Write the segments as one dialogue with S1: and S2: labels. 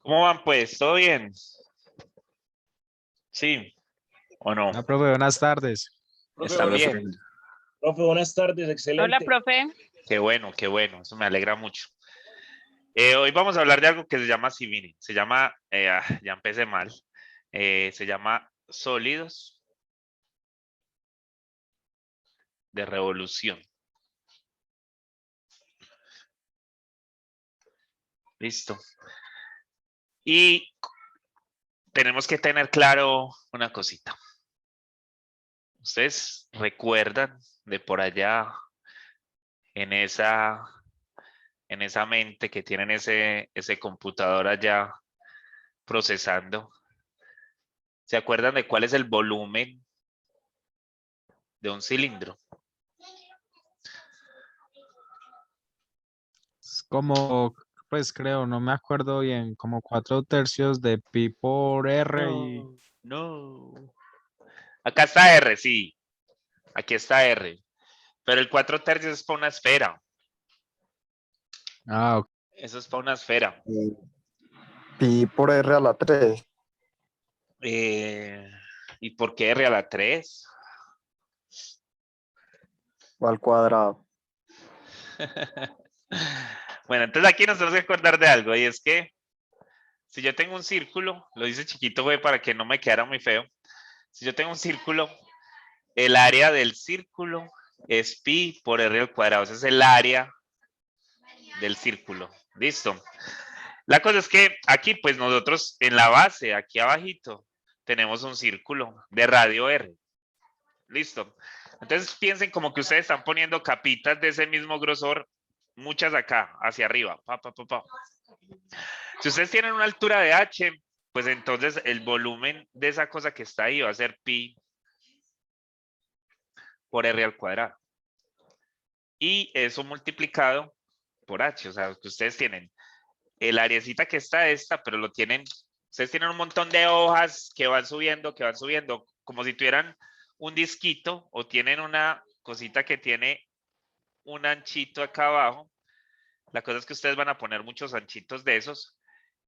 S1: ¿Cómo van pues? ¿Todo bien? Sí, ¿o no?
S2: Hola, profe, buenas tardes.
S3: Profe,
S1: ¿Están
S3: buenas,
S1: bien?
S3: profe, buenas tardes,
S4: Hola,
S3: excelente.
S4: profe.
S1: Qué bueno, eso me alegra mucho. Hoy vamos a hablar de algo que se llama Civini. Se llama, ya empecé mal, se llama sólidos de revolución. Listo. Y tenemos que tener claro una cosita. ¿Ustedes recuerdan de por allá en esa mente que tienen ese computador allá procesando? ¿Se acuerdan de cuál es el volumen de un cilindro?
S2: Es como, pues creo, no me acuerdo bien, como 4/3 de pi por R y...
S1: No. Acá está R, sí. Aquí está R. Pero el 4/3 es para una esfera.
S2: Ah, ok.
S1: Eso es para una esfera.
S5: Y pi por R a la 3
S1: Eh, ¿Y por qué R a la 3?
S5: o al cuadrado.
S1: Bueno, entonces aquí nos tenemos que acordar de algo. Y es que si yo tengo un círculo, lo hice chiquito, güey, para que no me quedara muy feo. Si yo tengo un círculo, el área del círculo es pi por R al cuadrado. Ese es el área del círculo. Listo. La cosa es que aquí, pues nosotros en la base, aquí abajito, tenemos un círculo de radio R. Listo. Entonces piensen como que ustedes están poniendo capitas de ese mismo grosor, muchas acá, hacia arriba. Pa, pa, pa, pa. Si ustedes tienen una altura de H, pues entonces el volumen de esa cosa que está ahí va a ser pi por R al cuadrado. Y eso multiplicado por H. O sea, que ustedes tienen el areacita que está esta, pero lo tienen, ustedes tienen un montón de hojas que van subiendo, como si tuvieran un disquito o tienen una cosita que tiene un anchito acá abajo. La cosa es que ustedes van a poner muchos anchitos de esos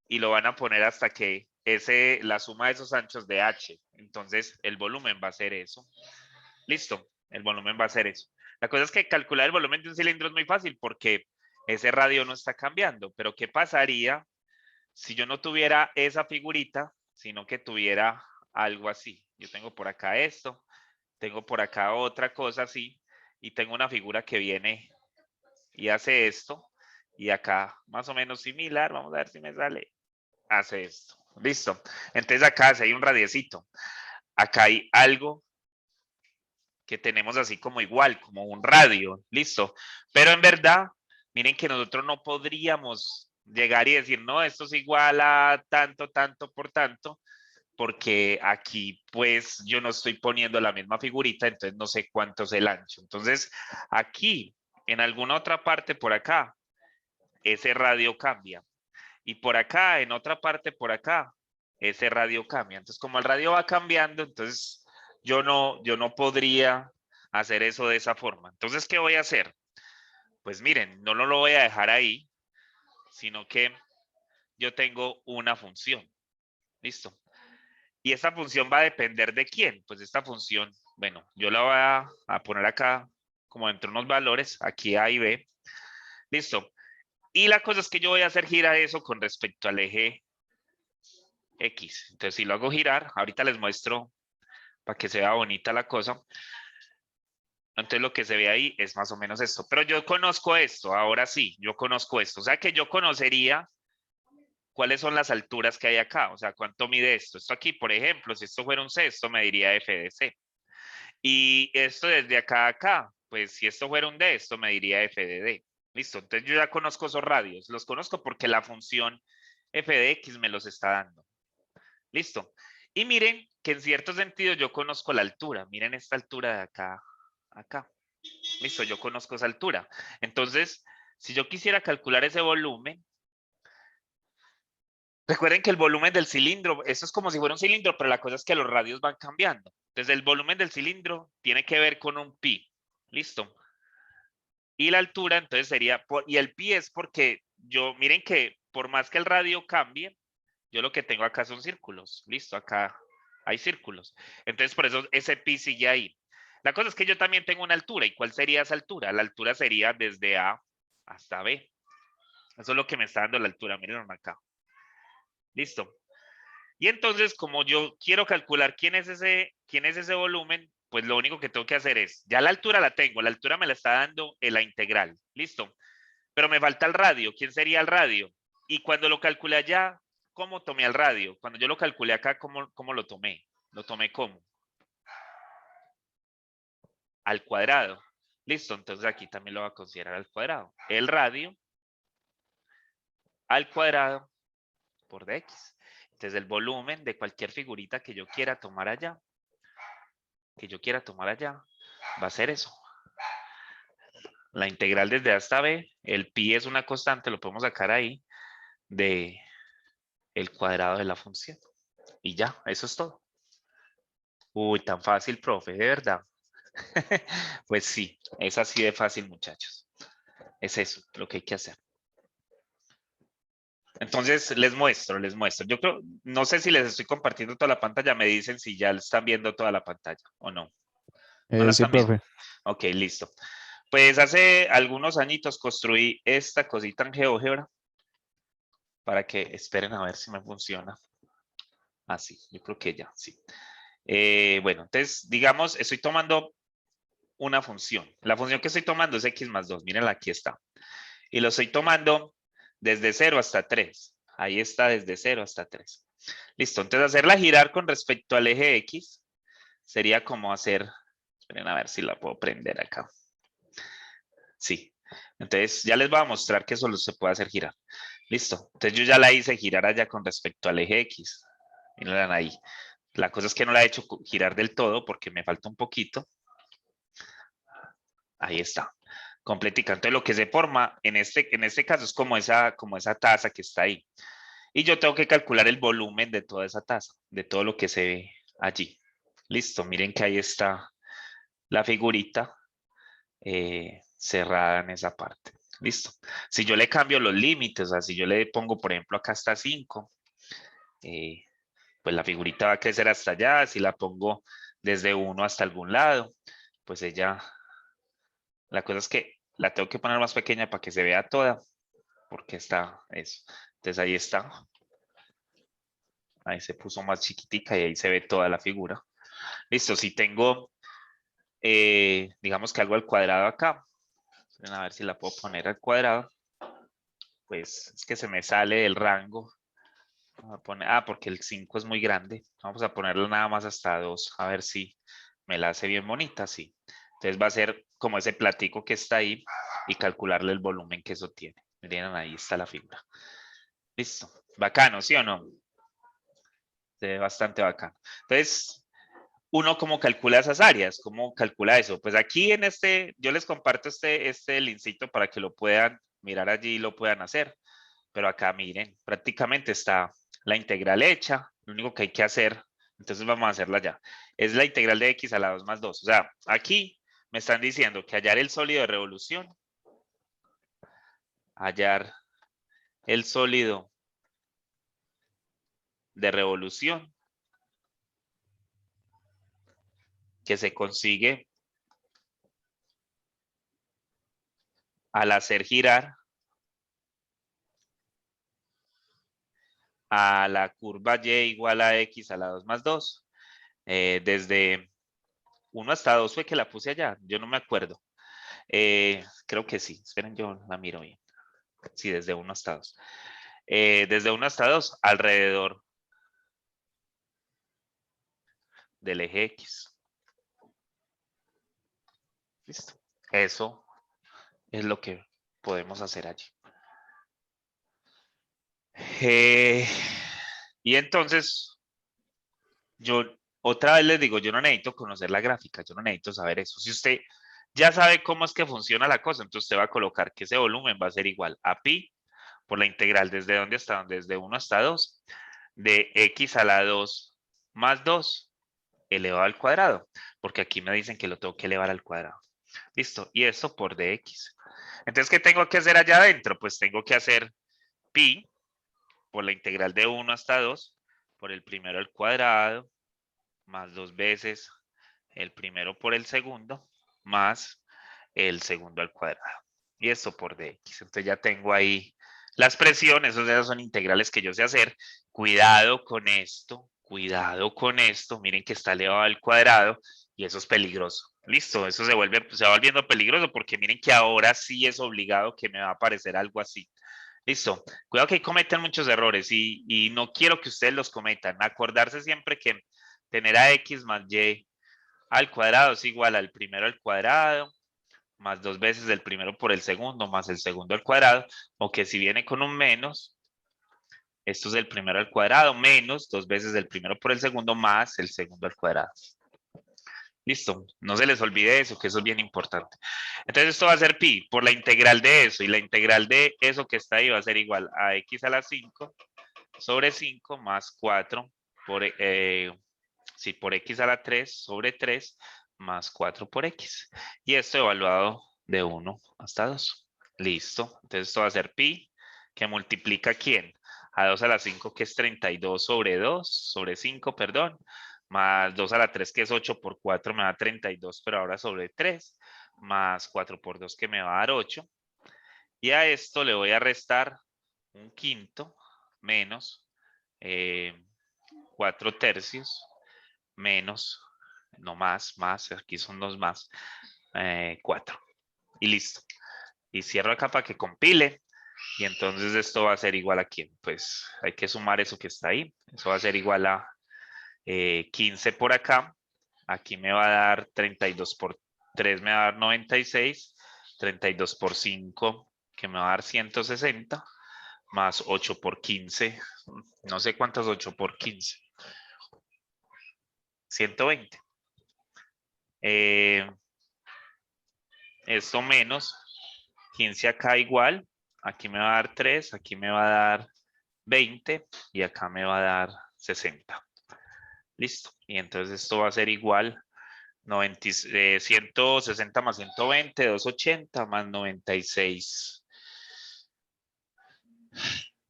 S1: y lo van a poner hasta que la suma de esos anchos de H. Entonces el volumen va a ser eso. Listo, el volumen va a ser eso. La cosa es que calcular el volumen de un cilindro es muy fácil porque ese radio no está cambiando. Pero ¿qué pasaría si yo no tuviera esa figurita, sino que tuviera algo así? Yo tengo por acá esto, tengo por acá otra cosa así, y tengo una figura que viene y hace esto, y acá más o menos similar, vamos a ver si me sale, hace esto. Listo. Entonces acá si hay un radiecito, acá hay algo que tenemos así como igual, como un radio, listo. Pero en verdad, miren que nosotros no podríamos llegar y decir, no, esto es igual a tanto, tanto por tanto, porque aquí pues yo no estoy poniendo la misma figurita, entonces no sé cuánto es el ancho. Entonces aquí, en alguna otra parte por acá, ese radio cambia. Y por acá, en otra parte por acá, ese radio cambia. Entonces como el radio va cambiando, entonces yo no podría hacer eso de esa forma. Entonces, ¿qué voy a hacer? Pues miren, no lo voy a dejar ahí, sino que yo tengo una función. ¿Listo? Y esta función va a depender de quién. Pues esta función, bueno, yo la voy a poner acá como entre unos valores, aquí A y B. Listo. Y la cosa es que yo voy a hacer girar eso con respecto al eje X. Entonces, si lo hago girar, ahorita les muestro para que se vea bonita la cosa. Entonces, lo que se ve ahí es más o menos esto. Pero yo conozco esto, ahora sí, yo conozco esto. O sea que yo conocería cuáles son las alturas que hay acá. O sea, cuánto mide esto. Esto aquí, por ejemplo, si esto fuera un C, esto me diría F de C. Y esto desde acá a acá, pues si esto fuera un D, esto me diría F de D. Listo, entonces yo ya conozco esos radios. Los conozco porque la función F de X me los está dando. Listo. Y miren que en cierto sentido yo conozco la altura. Miren esta altura de acá, acá. Listo, yo conozco esa altura. Entonces, si yo quisiera calcular ese volumen, recuerden que el volumen del cilindro, esto es como si fuera un cilindro, pero la cosa es que los radios van cambiando. Entonces, el volumen del cilindro tiene que ver con un pi. Listo. Y la altura, entonces sería, y el pi es porque miren que por más que el radio cambie, yo lo que tengo acá son círculos. Listo, acá hay círculos. Entonces, por eso ese pi sigue ahí. La cosa es que yo también tengo una altura. ¿Y cuál sería esa altura? La altura sería desde A hasta B. Eso es lo que me está dando la altura. Miren acá. Listo. Y entonces, como yo quiero calcular quién es ese volumen, pues lo único que tengo que hacer es, ya la altura la tengo, la altura me la está dando en la integral. Listo. Pero me falta el radio. ¿Quién sería el radio? Y cuando lo calculé allá, ¿cómo tomé al radio? Cuando yo lo calculé acá, ¿cómo lo tomé? ¿Lo tomé cómo? Al cuadrado. Listo, entonces aquí también lo voy a considerar al cuadrado. El radio al cuadrado por dx. Entonces el volumen de cualquier figurita que yo quiera tomar allá, va a ser eso. La integral desde A hasta B, el pi es una constante, lo podemos sacar ahí, de el cuadrado de la función. Y ya, eso es todo. Uy, tan fácil, profe, de verdad. Pues sí, es así de fácil, muchachos. Es eso lo que hay que hacer. Entonces, les muestro. Yo creo, no sé si les estoy compartiendo toda la pantalla. Me dicen si ya están viendo toda la pantalla o no. ¿No la
S2: Sí,
S1: están viendo?
S2: profe.
S1: Ok, listo. Pues hace algunos añitos construí esta cosita en GeoGebra para que esperen a ver si me funciona. Así, yo creo que ya, sí. Bueno, entonces, digamos, estoy tomando una función. La función que estoy tomando es x más 2. Miren, aquí está. Y lo estoy tomando desde 0 hasta 3. Ahí está, desde 0 hasta 3. Listo, entonces hacerla girar con respecto al eje X sería como hacer... Esperen a ver si la puedo prender acá. Sí. Entonces ya les voy a mostrar que solo se puede hacer girar. Listo. Entonces yo ya la hice girar allá con respecto al eje X. Miren ahí. La cosa es que no la he hecho girar del todo porque me falta un poquito. Ahí está. Completica. Entonces lo que se forma en este caso es como esa taza que está ahí. Y yo tengo que calcular el volumen de toda esa taza, de todo lo que se ve allí. Listo, miren que ahí está la figurita cerrada en esa parte. Listo. Si yo le cambio los límites, o sea, si yo le pongo, por ejemplo, acá hasta 5, pues la figurita va a crecer hasta allá. Si la pongo desde 1 hasta algún lado, pues ella, la cosa es que la tengo que poner más pequeña para que se vea toda, porque está eso. Entonces ahí está. Ahí se puso más chiquitica y ahí se ve toda la figura. Listo, si tengo, digamos que algo al cuadrado acá. A ver si la puedo poner al cuadrado. Pues es que se me sale del rango. Vamos a poner, porque el 5 es muy grande. Vamos a ponerlo nada más hasta 2. A ver si me la hace bien bonita, sí. Entonces va a ser como ese platico que está ahí y calcularle el volumen que eso tiene. Miren, ahí está la figura. Listo. Bacano, ¿sí o no? Se ve bastante bacano. Entonces, uno cómo calcula esas áreas, cómo calcula eso. Pues aquí en yo les comparto este linkcito para que lo puedan mirar allí y lo puedan hacer. Pero acá miren, prácticamente está la integral hecha. Lo único que hay que hacer, entonces vamos a hacerla ya, es la integral de x a la 2 más 2. O sea, aquí me están diciendo que hallar el sólido de revolución, hallar el sólido de revolución que se consigue al hacer girar a la curva y igual a x a la 2 más 2. Desde 1 hasta 2 fue que la puse allá, yo no me acuerdo. Creo que sí, esperen, yo la miro bien. Sí, desde 1 hasta 2. Desde 1 hasta 2, alrededor del eje X. Listo. Eso es lo que podemos hacer allí. Y entonces, yo otra vez les digo, yo no necesito conocer la gráfica, yo no necesito saber eso. Si usted ya sabe cómo es que funciona la cosa, entonces usted va a colocar que ese volumen va a ser igual a pi por la integral desde dónde hasta dónde, desde 1 hasta 2, de x a la 2 más 2 elevado al cuadrado, porque aquí me dicen que lo tengo que elevar al cuadrado. Listo, y esto por dx. Entonces, ¿qué tengo que hacer allá adentro? Pues tengo que hacer pi por la integral de 1 hasta 2 por el primero al cuadrado más 2 veces el primero por el segundo más el segundo al cuadrado. Y esto por dx. Entonces ya tengo ahí la expresión. Esas son integrales que yo sé hacer. Cuidado con esto. Cuidado con esto. Miren que está elevado al cuadrado y eso es peligroso. Listo, eso se va volviendo peligroso porque miren que ahora sí es obligado que me va a aparecer algo así. Listo. Cuidado que cometen muchos errores y no quiero que ustedes los cometan. Acordarse siempre que tener a x más y al cuadrado es igual al primero al cuadrado más 2 veces el primero por el segundo más el segundo al cuadrado, o que si viene con un menos, esto es el primero al cuadrado menos 2 veces el primero por el segundo más el segundo al cuadrado. Listo, no se les olvide eso, que eso es bien importante. Entonces esto va a ser pi por la integral de eso, y la integral de eso que está ahí va a ser igual a x a la 5 sobre 5 más 4 por, por x a la 3 sobre 3 más 4 por x. Y esto evaluado de 1 hasta 2. Listo, entonces esto va a ser pi, que multiplica ¿quién? A 2 a la 5, que es 32 sobre 2, sobre 5, perdón, más 2 a la 3, que es 8 por 4, me da 32, pero ahora sobre 3, más 4 por 2, que me va a dar 8. Y a esto le voy a restar un quinto menos 4 tercios menos, no más, aquí son 2 más, 4. Y listo. Y cierro acá para que compile. Y entonces esto va a ser igual a ¿quién? Pues hay que sumar eso que está ahí. Eso va a ser igual a 15 por acá. Aquí me va a dar 32 por 3, me va a dar 96. 32 por 5, que me va a dar 160. Más 8 por 15. No sé cuántas 8 por 15. 120. Esto menos 15 acá igual. Aquí me va a dar 3, aquí me va a dar 20 y acá me va a dar 60. Listo. Y entonces esto va a ser igual 160 más 120, 280 más 96.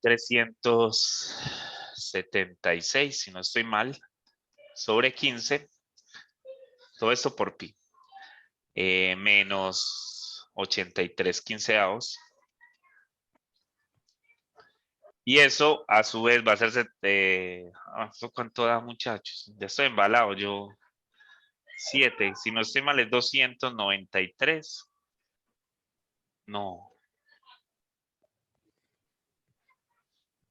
S1: 376, si no estoy mal, sobre 15. Todo esto por pi. Menos 83 quinceavos. Y eso a su vez va a hacerse, ¿esto cuánto da, muchachos? Ya estoy embalado, yo 7, si no estoy mal es 293. No.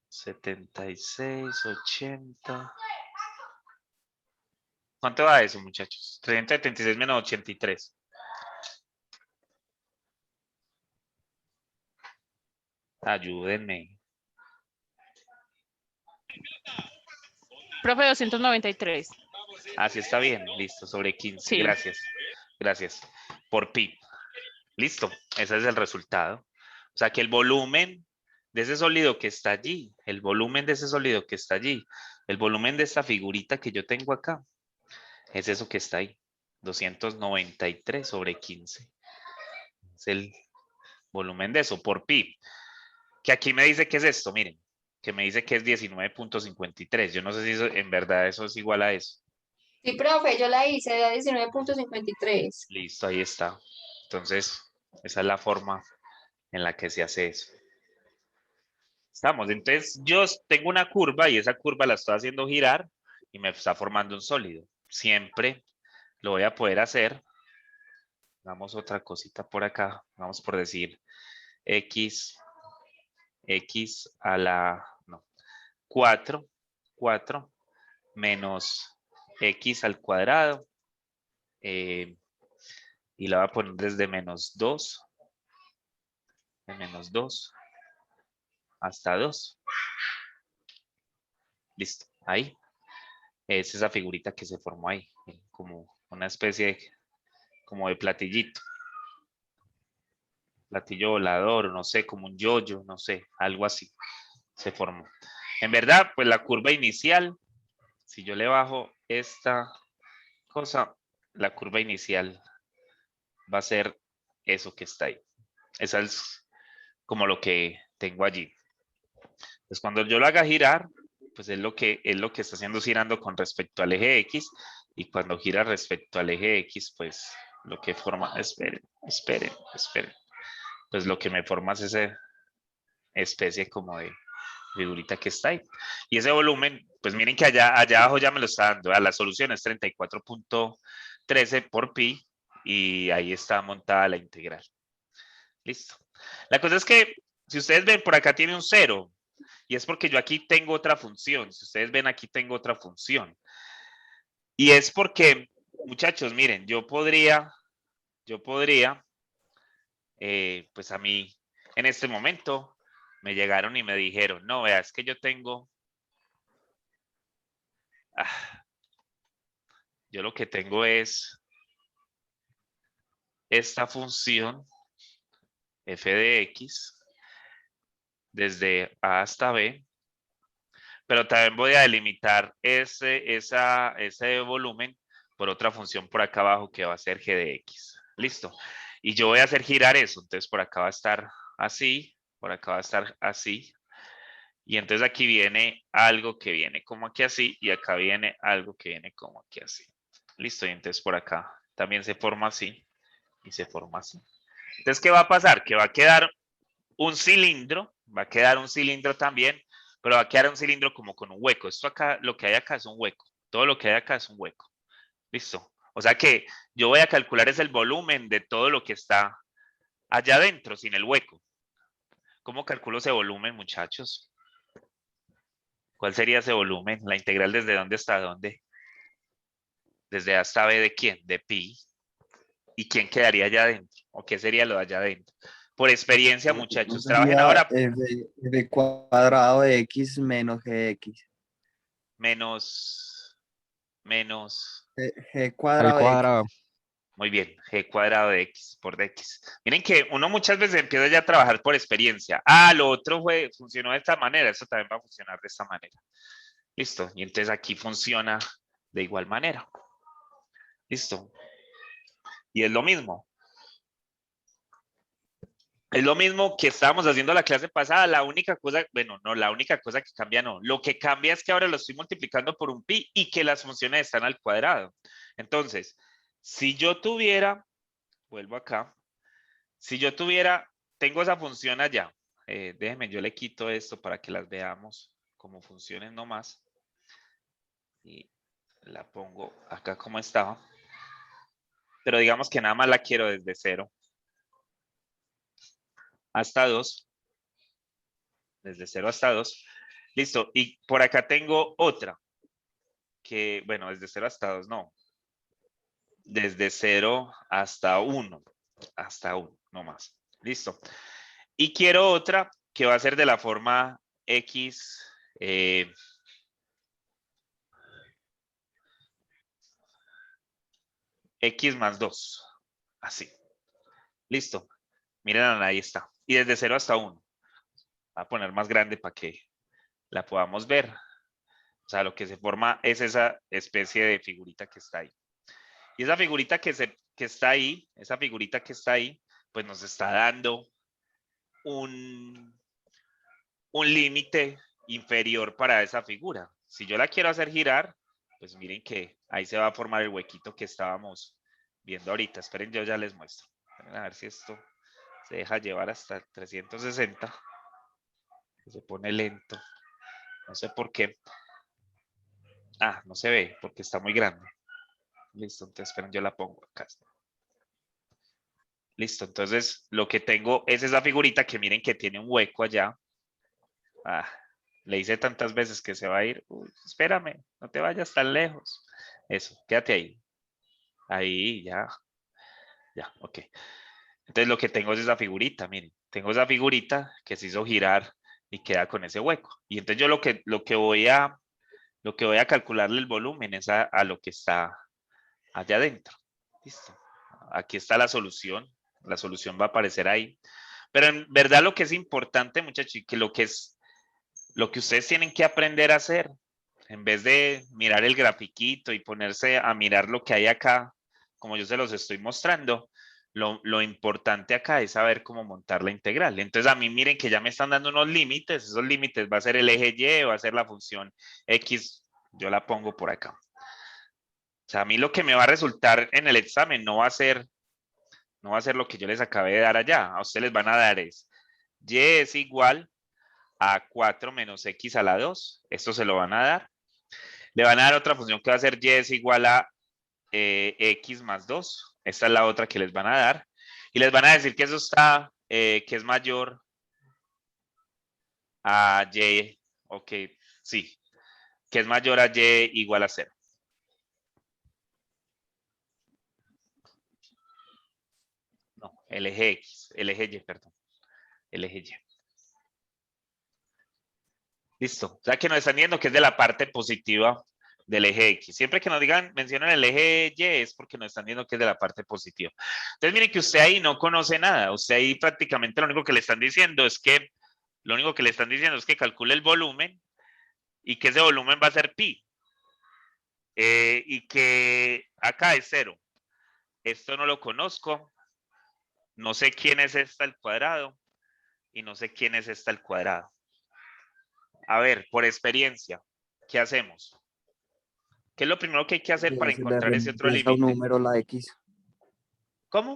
S1: 76, 80. ¿Cuánto da eso, muchachos? 376 menos 83. Ayúdenme.
S4: Profe, 293.
S1: Así está bien, listo, sobre 15.
S4: Sí.
S1: Gracias. Gracias. Por pi. Listo, ese es el resultado. O sea que el volumen de ese sólido que está allí, el volumen de ese sólido que está allí, el volumen de esta figurita que yo tengo acá, es eso que está ahí. 293 sobre 15. Es el volumen de eso por pi. Que aquí me dice que es esto, miren. Que me dice que es 19.53. Yo no sé si eso, en verdad eso es igual a eso.
S6: Sí, profe, yo la hice de 19.53.
S1: Listo, ahí está. Entonces, esa es la forma en la que se hace eso. Estamos, entonces yo tengo una curva y esa curva la estoy haciendo girar y me está formando un sólido. Siempre lo voy a poder hacer. Damos otra cosita por acá. Vamos por decir x a la 4 menos x al cuadrado. Y la voy a poner desde menos 2. De menos 2 hasta 2. Listo, ahí. Es esa figurita que se formó ahí. Como una especie de, como de platillito. Platillo volador, no sé, como un yoyo, no sé, algo así. Se formó. En verdad, pues la curva inicial, si yo le bajo esta cosa, la curva inicial va a ser eso que está ahí. Esa es como lo que tengo allí. Entonces, cuando yo lo haga girar, pues es lo que está haciendo es girando con respecto al eje X, y cuando gira respecto al eje X, pues lo que forma, esperen, pues lo que me forma es esa especie como de figurita que está ahí. Y ese volumen, pues miren que allá abajo ya me lo está dando, la solución es 34.13 por pi, y ahí está montada la integral. Listo. La cosa es que, si ustedes ven, por acá tiene un 0, y es porque yo aquí tengo otra función. Si ustedes ven, aquí tengo otra función. Y es porque, muchachos, miren, yo podría, pues a mí, en este momento, me llegaron y me dijeron, no, vea, es que yo tengo, yo lo que tengo es esta función f de x desde a hasta b, pero también voy a delimitar ese volumen por otra función por acá abajo que va a ser g de x. Listo. Y yo voy a hacer girar eso. Entonces por acá va a estar así, por acá va a estar así. Y entonces aquí viene algo que viene como aquí así, y acá viene algo que viene como aquí así. Listo. Y entonces por acá también se forma así y se forma así. Entonces, ¿qué va a pasar? Que va a quedar un cilindro, también, pero va a quedar un cilindro como con un hueco. Esto acá, lo que hay acá es un hueco. Todo lo que hay acá es un hueco. Listo. O sea que yo voy a calcular es el volumen de todo lo que está allá adentro, sin el hueco. ¿Cómo calculo ese volumen, muchachos? ¿Cuál sería ese volumen? La integral desde dónde hasta dónde. Desde A hasta B de quién? De pi. ¿Y quién quedaría allá adentro? ¿O qué sería lo de allá adentro? Por experiencia, muchachos, trabajen
S5: Sería
S1: ahora
S5: f cuadrado de x menos gx.
S1: menos
S5: G
S2: Al
S5: cuadrado de x.
S2: cuadrado.
S1: muy bien, g cuadrado de x por dx. Miren que uno muchas veces empieza ya a trabajar por experiencia. Lo otro funcionó de esta manera, eso también va a funcionar de esta manera. Listo, y entonces aquí funciona de igual manera. Listo. Y es lo mismo. Es lo mismo que estábamos haciendo la clase pasada. La única cosa, bueno, no, la única cosa que cambia no. Lo que cambia es que ahora lo estoy multiplicando por un pi y que las funciones están al cuadrado. Entonces, si yo tuviera, vuelvo acá, si yo tuviera, tengo esa función allá. Déjenme, yo le quito esto para que las veamos como funciones nomás. Y la pongo acá como estaba. Pero digamos que nada más la quiero desde 0 hasta 2. Desde 0 hasta 2. Listo. Y por acá tengo otra. Que, bueno, desde 0 hasta 2, no. Desde 0 hasta 1. Hasta 1, no más. Listo. Y quiero otra que va a ser de la forma x. X más 2. Así. Listo. Miren, ahí está. Y desde 0 hasta 1. Voy a poner más grande para que la podamos ver. O sea, lo que se forma es esa especie de figurita que está ahí. Y esa figurita que está ahí, pues nos está dando un límite inferior para esa figura. Si yo la quiero hacer girar, pues miren que ahí se va a formar el huequito que estábamos viendo ahorita. Esperen, yo ya les muestro. A ver si esto se deja llevar hasta 360. Se pone lento. No sé por qué. No se ve porque está muy grande. Listo, entonces esperen, yo la pongo acá. Listo, entonces lo que tengo es esa figurita que miren que tiene un hueco allá. Le hice tantas veces que se va a ir. Uy, espérame, no te vayas tan lejos. Eso, quédate ahí. Ahí, ya. Ya, ok. Entonces lo que tengo es esa figurita, miren. Tengo esa figurita que se hizo girar y queda con ese hueco. Y entonces yo lo que voy a calcularle el volumen es a lo que está allá adentro. Listo. Aquí está la solución. La solución va a aparecer ahí. Pero en verdad lo que es importante, muchachos, y que lo que ustedes tienen que aprender a hacer, en vez de mirar el grafiquito y ponerse a mirar lo que hay acá, como yo se los estoy mostrando, Lo importante acá es saber cómo montar la integral. Entonces a mí miren que ya me están dando unos límites. Esos límites va a ser el eje Y, va a ser la función X. Yo la pongo por acá. O sea, a mí lo que me va a resultar en el examen no va a ser lo que yo les acabé de dar allá. A ustedes les van a dar es Y es igual a 4 menos X a la 2. Esto se lo van a dar. Le van a dar otra función que va a ser Y es igual a X más 2. Esta es la otra que les van a dar. Y les van a decir que eso está, que es mayor a Y. Ok, sí. Que es mayor a Y igual a 0. No, el eje X, el eje Y, perdón. El eje Y. Listo. O sea que nos están diciendo que es de la parte positiva del eje X. Siempre que nos digan, mencionan el eje Y es porque nos están diciendo que es de la parte positiva. Entonces miren que usted ahí no conoce nada. Usted ahí prácticamente lo único que le están diciendo es que calcule el volumen y que ese volumen va a ser pi. Y que acá es 0. Esto no lo conozco. No sé quién es esta al cuadrado y no sé quién es esta al cuadrado. A ver, por experiencia, ¿qué hacemos? ¿Qué es lo primero que hay que hacer para
S5: Se le
S1: encontrar ese otro
S5: reemplaza un
S1: límite?
S5: número la X.
S1: ¿Cómo?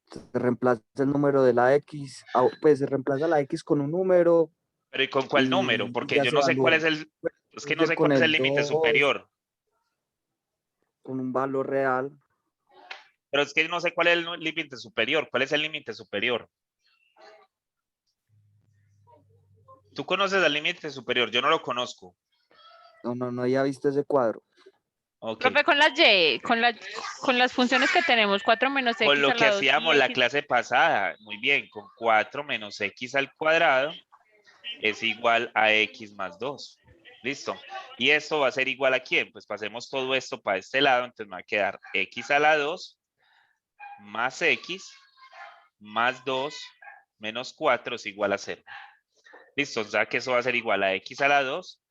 S5: Se reemplaza el número de la X. Pues se reemplaza la X con un número
S1: Pero ¿y con cuál número?
S5: y
S1: Porque
S5: ya
S1: yo
S5: se
S1: no sé cuál es
S5: evalúa.
S1: es que
S5: Puede
S1: no
S5: ser
S1: sé
S5: con
S1: cuál es el
S5: el
S1: límite
S5: 2,
S1: superior.
S5: con un valor real.
S1: Pero es que no sé cuál es el límite superior. ¿Cuál es el límite superior? Tú conoces el límite superior, yo no lo conozco.
S5: No había visto ese cuadro.
S1: Ok.
S4: Profe, con las Y, con las funciones que tenemos, 4 menos
S1: Con
S4: X
S1: lo
S4: a
S1: que
S4: la 2 y
S1: hacíamos la
S4: X.
S1: clase pasada, muy bien, con 4 menos X al cuadrado es igual a X más 2. Listo. ¿Y esto va a ser igual a quién? Pues pasemos todo esto para este lado, entonces me va a quedar X a la 2 más X más 2 menos 4 es igual a 0. Listo, o sea que eso va a ser igual a X a la 2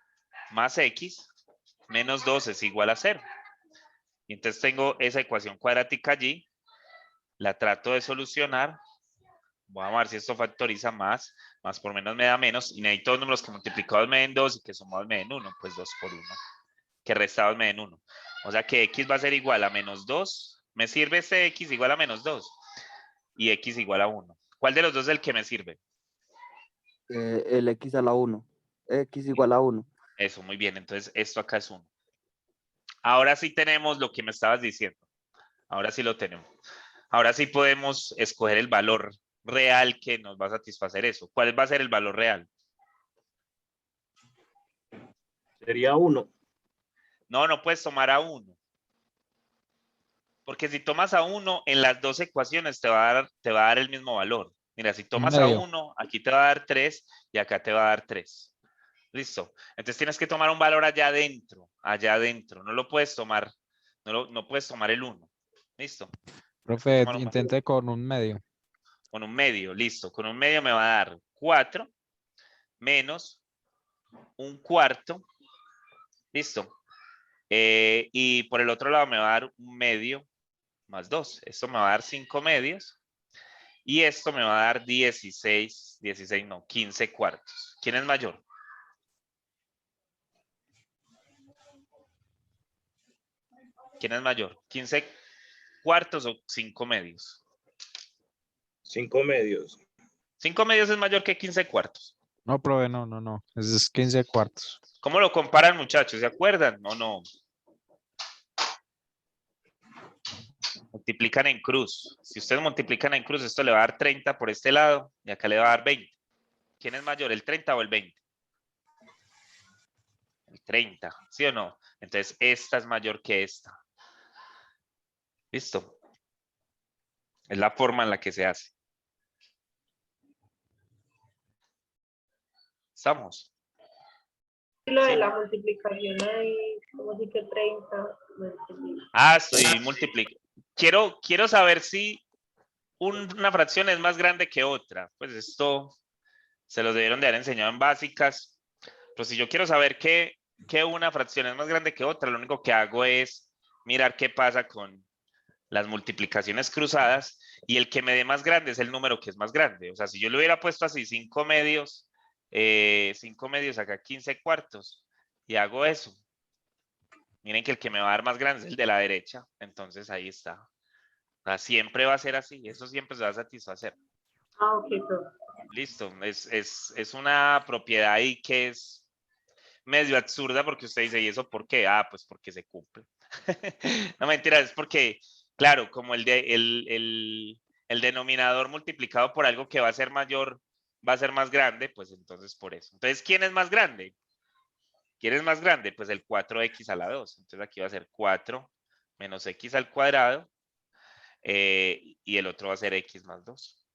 S1: más X menos 2 es igual a 0. Y entonces tengo esa ecuación cuadrática allí, la trato de solucionar. Voy a ver si esto factoriza más por menos me da menos, y necesito dos números que multiplicados me den 2 y que sumados me den 1, pues 2 por 1, que restados me den 1. O sea que X va a ser igual a menos 2, me sirve este X igual a menos 2 y X igual a 1. ¿Cuál de los dos es el que me sirve?
S5: El X a la 1. X igual a 1.
S1: Eso, muy bien, entonces esto acá es 1. Ahora sí tenemos lo que me estabas diciendo. Ahora sí lo tenemos. Ahora sí podemos escoger el valor real que nos va a satisfacer eso. ¿Cuál va a ser el valor real?
S3: Sería 1.
S1: No puedes tomar a 1. Porque si tomas a 1, en las dos ecuaciones te va a dar el mismo valor. Mira, si tomas a
S2: medio.
S1: 1, aquí te va a dar 3 y acá te va a dar 3. Listo. Entonces tienes que tomar un valor allá adentro. Allá adentro. No lo puedes tomar. No puedes tomar el 1. Listo. Tienes que
S2: Profe,
S1: tomar un valor.
S2: intente con un medio.
S1: Con un medio, listo. Con un medio me va a dar 4 menos un cuarto. Listo. Y por el otro lado me va a dar un medio más 2. Esto me va a dar 5 medios. Y esto me va a dar 15 cuartos. ¿Quién es mayor? ¿Quién es mayor? ¿15 cuartos o 5 medios?
S3: 5 medios.
S1: 5 medios es mayor que 15 cuartos.
S2: No, profe, no. Es 15 cuartos.
S1: ¿Cómo lo comparan, muchachos? ¿Se acuerdan? No. Multiplican en cruz. Si ustedes multiplican en cruz, esto le va a dar 30 por este lado y acá le va a dar 20. ¿Quién es mayor, el 30 o el 20? El 30, ¿sí o no? Entonces, esta es mayor que esta. ¿Listo? Es la forma en la que se hace. ¿Estamos?
S6: Lo de
S1: Sí.
S6: la multiplicación ahí, como así que 30 multiplica.
S1: Ah, estoy multiplicando. Quiero saber si una fracción es más grande que otra. Pues esto se lo debieron de haber enseñado en básicas. Pero si yo quiero saber que una fracción es más grande que otra, lo único que hago es mirar qué pasa con las multiplicaciones cruzadas, y el que me dé más grande es el número que es más grande. O sea, si yo le hubiera puesto así 5 medios, 5 medios acá 15 cuartos, y hago eso, miren que el que me va a dar más grande es el de la derecha. Entonces ahí está. O sea, siempre va a ser así. Eso siempre se va a satisfacer.
S7: Ah, ok, profe.
S1: Listo. Es una propiedad ahí que es medio absurda porque usted dice, ¿y eso por qué? Ah, pues porque se cumple. No, mentira, es porque, claro, como el denominador multiplicado por algo que va a ser mayor, va a ser más grande, pues entonces por eso. Entonces, ¿quién es más grande? ¿Quién es más grande? Pues el 4x a la 2. Entonces aquí va a ser 4 menos x al cuadrado, y el otro va a ser x más 2,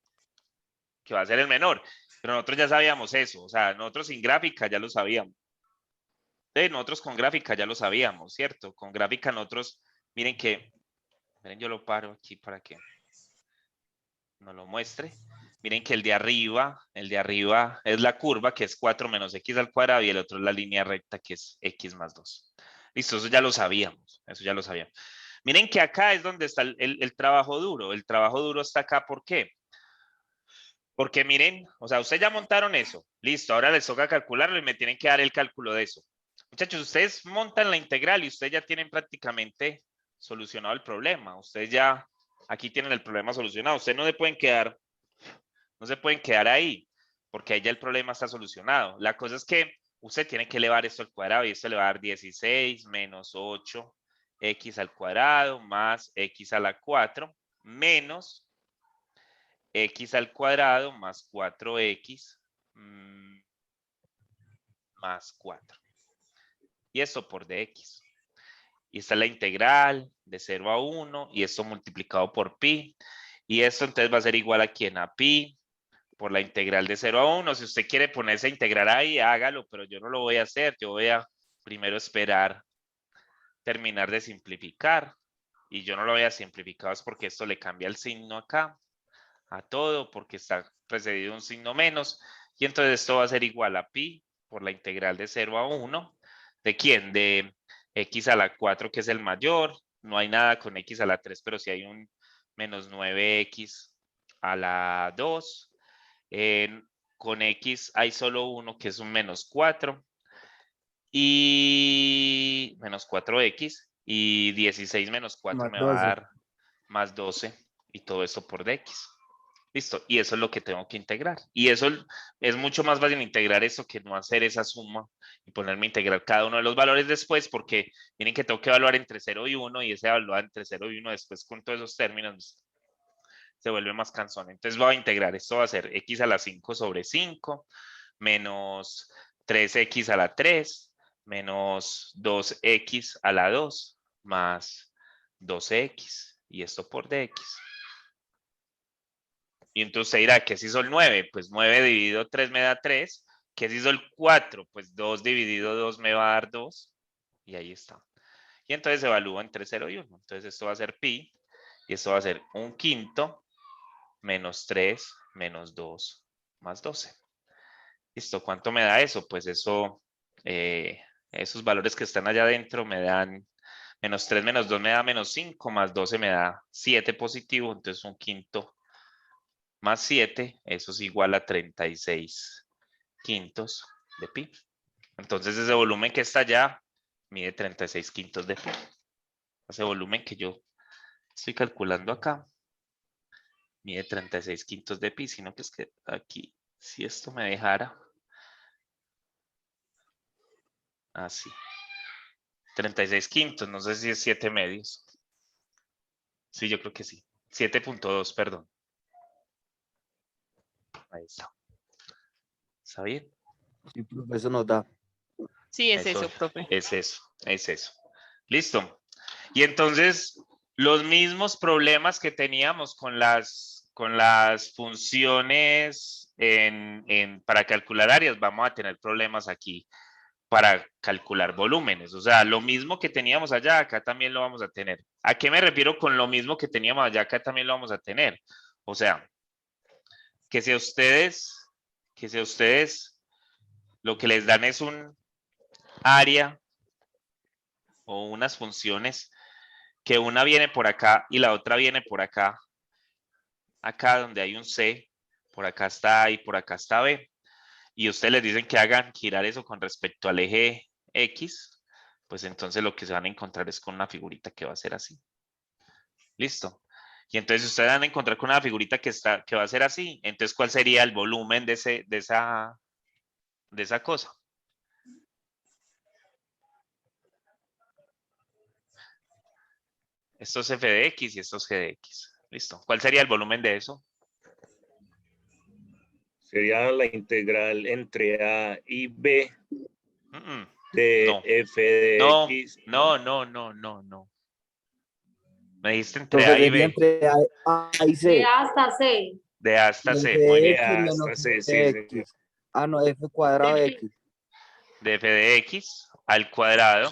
S1: que va a ser el menor. Pero nosotros ya sabíamos eso, o sea, nosotros sin gráfica ya lo sabíamos. Nosotros con gráfica ya lo sabíamos, ¿cierto? Con gráfica nosotros, miren, yo lo paro aquí para que nos lo muestre. Miren que el de arriba es la curva, que es 4 menos x al cuadrado, y el otro es la línea recta, que es x más 2. Listo, eso ya lo sabíamos, Miren que acá es donde está el trabajo duro. El trabajo duro está acá, ¿por qué? Porque miren, o sea, ustedes ya montaron eso. Listo, ahora les toca calcularlo y me tienen que dar el cálculo de eso. Muchachos, ustedes montan la integral y ustedes ya tienen prácticamente solucionado el problema. Ustedes ya aquí tienen el problema solucionado. Ustedes no se pueden quedar ahí, porque ahí ya el problema está solucionado. La cosa es que usted tiene que elevar esto al cuadrado, y esto le va a dar 16 menos 8x al cuadrado más x a la 4 menos x al cuadrado más 4x más 4. Y esto por dx. Y esta es la integral de 0 a 1, y esto multiplicado por pi. Y esto entonces va a ser igual a quién, a pi por la integral de 0 a 1. Si usted quiere ponerse a integrar ahí, hágalo, pero yo no lo voy a hacer. Yo voy a primero esperar terminar de simplificar. Y yo no lo voy a simplificar es porque esto le cambia el signo acá a todo, porque está precedido un signo menos. Y entonces esto va a ser igual a pi por la integral de 0 a 1. ¿De quién? De x a la 4, que es el mayor. No hay nada con x a la 3, pero sí hay un menos 9x a la 2. Con x hay solo uno, que es un menos 4. Y menos 4x. Y 16 menos 4
S5: Más
S1: me va a
S5: 12.
S1: dar más 12. Y todo esto por dx. Listo, y eso es lo que tengo que integrar. Y eso es mucho más fácil integrar eso que no hacer esa suma y ponerme a integrar cada uno de los valores después, porque miren que tengo que evaluar entre 0 y 1, y ese evaluar entre 0 y 1 después con todos esos términos se vuelve más cansón. Entonces voy a integrar. Esto va a ser x a la 5 sobre 5 menos 3x a la 3 menos 2x a la 2 más 12x, y esto por dx. Y entonces usted dirá, ¿qué se hizo el 9? Pues 9 dividido 3 me da 3. ¿Qué se hizo el 4? Pues 2 dividido 2 me va a dar 2. Y ahí está. Y entonces evalúo entre 0 y 1. Entonces esto va a ser pi. Y esto va a ser 1/5 menos 3 menos 2 más 12. Listo, ¿cuánto me da eso? Pues eso, esos valores que están allá adentro me dan menos 3 menos 2 me da menos 5, más 12 me da 7 positivo. Entonces 1/5 más 7, eso es igual a 36 quintos de pi. Entonces ese volumen que está allá mide 36 quintos de pi. Ese volumen que yo estoy calculando acá mide 36 quintos de pi, sino que es que aquí, si esto me dejara así, 36 quintos, no sé si es 7 medios. Sí, yo creo que sí. 7.2, perdón. Ahí está. ¿Está bien?
S5: Sí, profe, eso nos da.
S4: Sí, es eso, profe.
S1: Es eso. Listo. Y entonces, los mismos problemas que teníamos con las funciones para calcular áreas, vamos a tener problemas aquí para calcular volúmenes. O sea, lo mismo que teníamos allá, acá también lo vamos a tener. ¿A qué me refiero con lo mismo que teníamos allá, acá también lo vamos a tener? O sea, que si a ustedes lo que les dan es un área o unas funciones que una viene por acá y la otra viene por acá. Acá donde hay un C, por acá está A y por acá está B. Y ustedes les dicen que hagan girar eso con respecto al eje X, pues entonces lo que se van a encontrar es con una figurita que va a ser así. Listo. Y entonces ustedes van a encontrar con una figurita que va a ser así. Entonces, ¿cuál sería el volumen de esa cosa? Esto es f de x y esto es g de x. Listo. ¿Cuál sería el volumen de eso?
S3: Sería la integral entre A y B
S1: Mm,
S3: de
S1: no.
S3: f de
S1: No,
S3: x.
S1: no. Me dijiste entre
S5: Profe,
S1: A y
S5: sería
S1: B.
S5: entre A y
S6: De
S5: C.
S6: A hasta C.
S1: De A hasta
S5: Y
S1: C.
S5: f
S1: Muy
S5: de
S1: bien.
S5: x
S3: A
S5: menos
S3: hasta
S5: f
S3: C, sí,
S5: de
S3: sí.
S5: x. Ah, no, f cuadrado de x.
S1: De f de x al cuadrado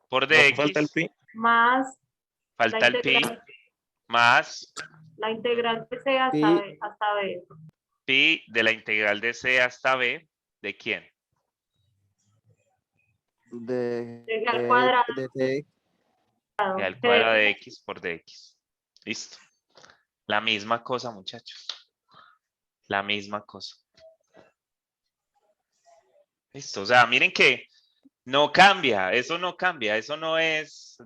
S1: por
S3: No falta el
S1: dx.
S3: pi.
S6: Más
S1: Falta el pi más
S6: la integral de C
S5: Pi
S6: hasta B.
S1: pi de la integral de c hasta b. ¿De quién?
S5: de,
S6: De al cuadrado.
S5: de f de x.
S1: De al cuadrado de x por dx. Listo. La misma cosa, muchachos. La misma cosa. Listo. O sea, miren que no cambia. Eso no cambia. Eso no es.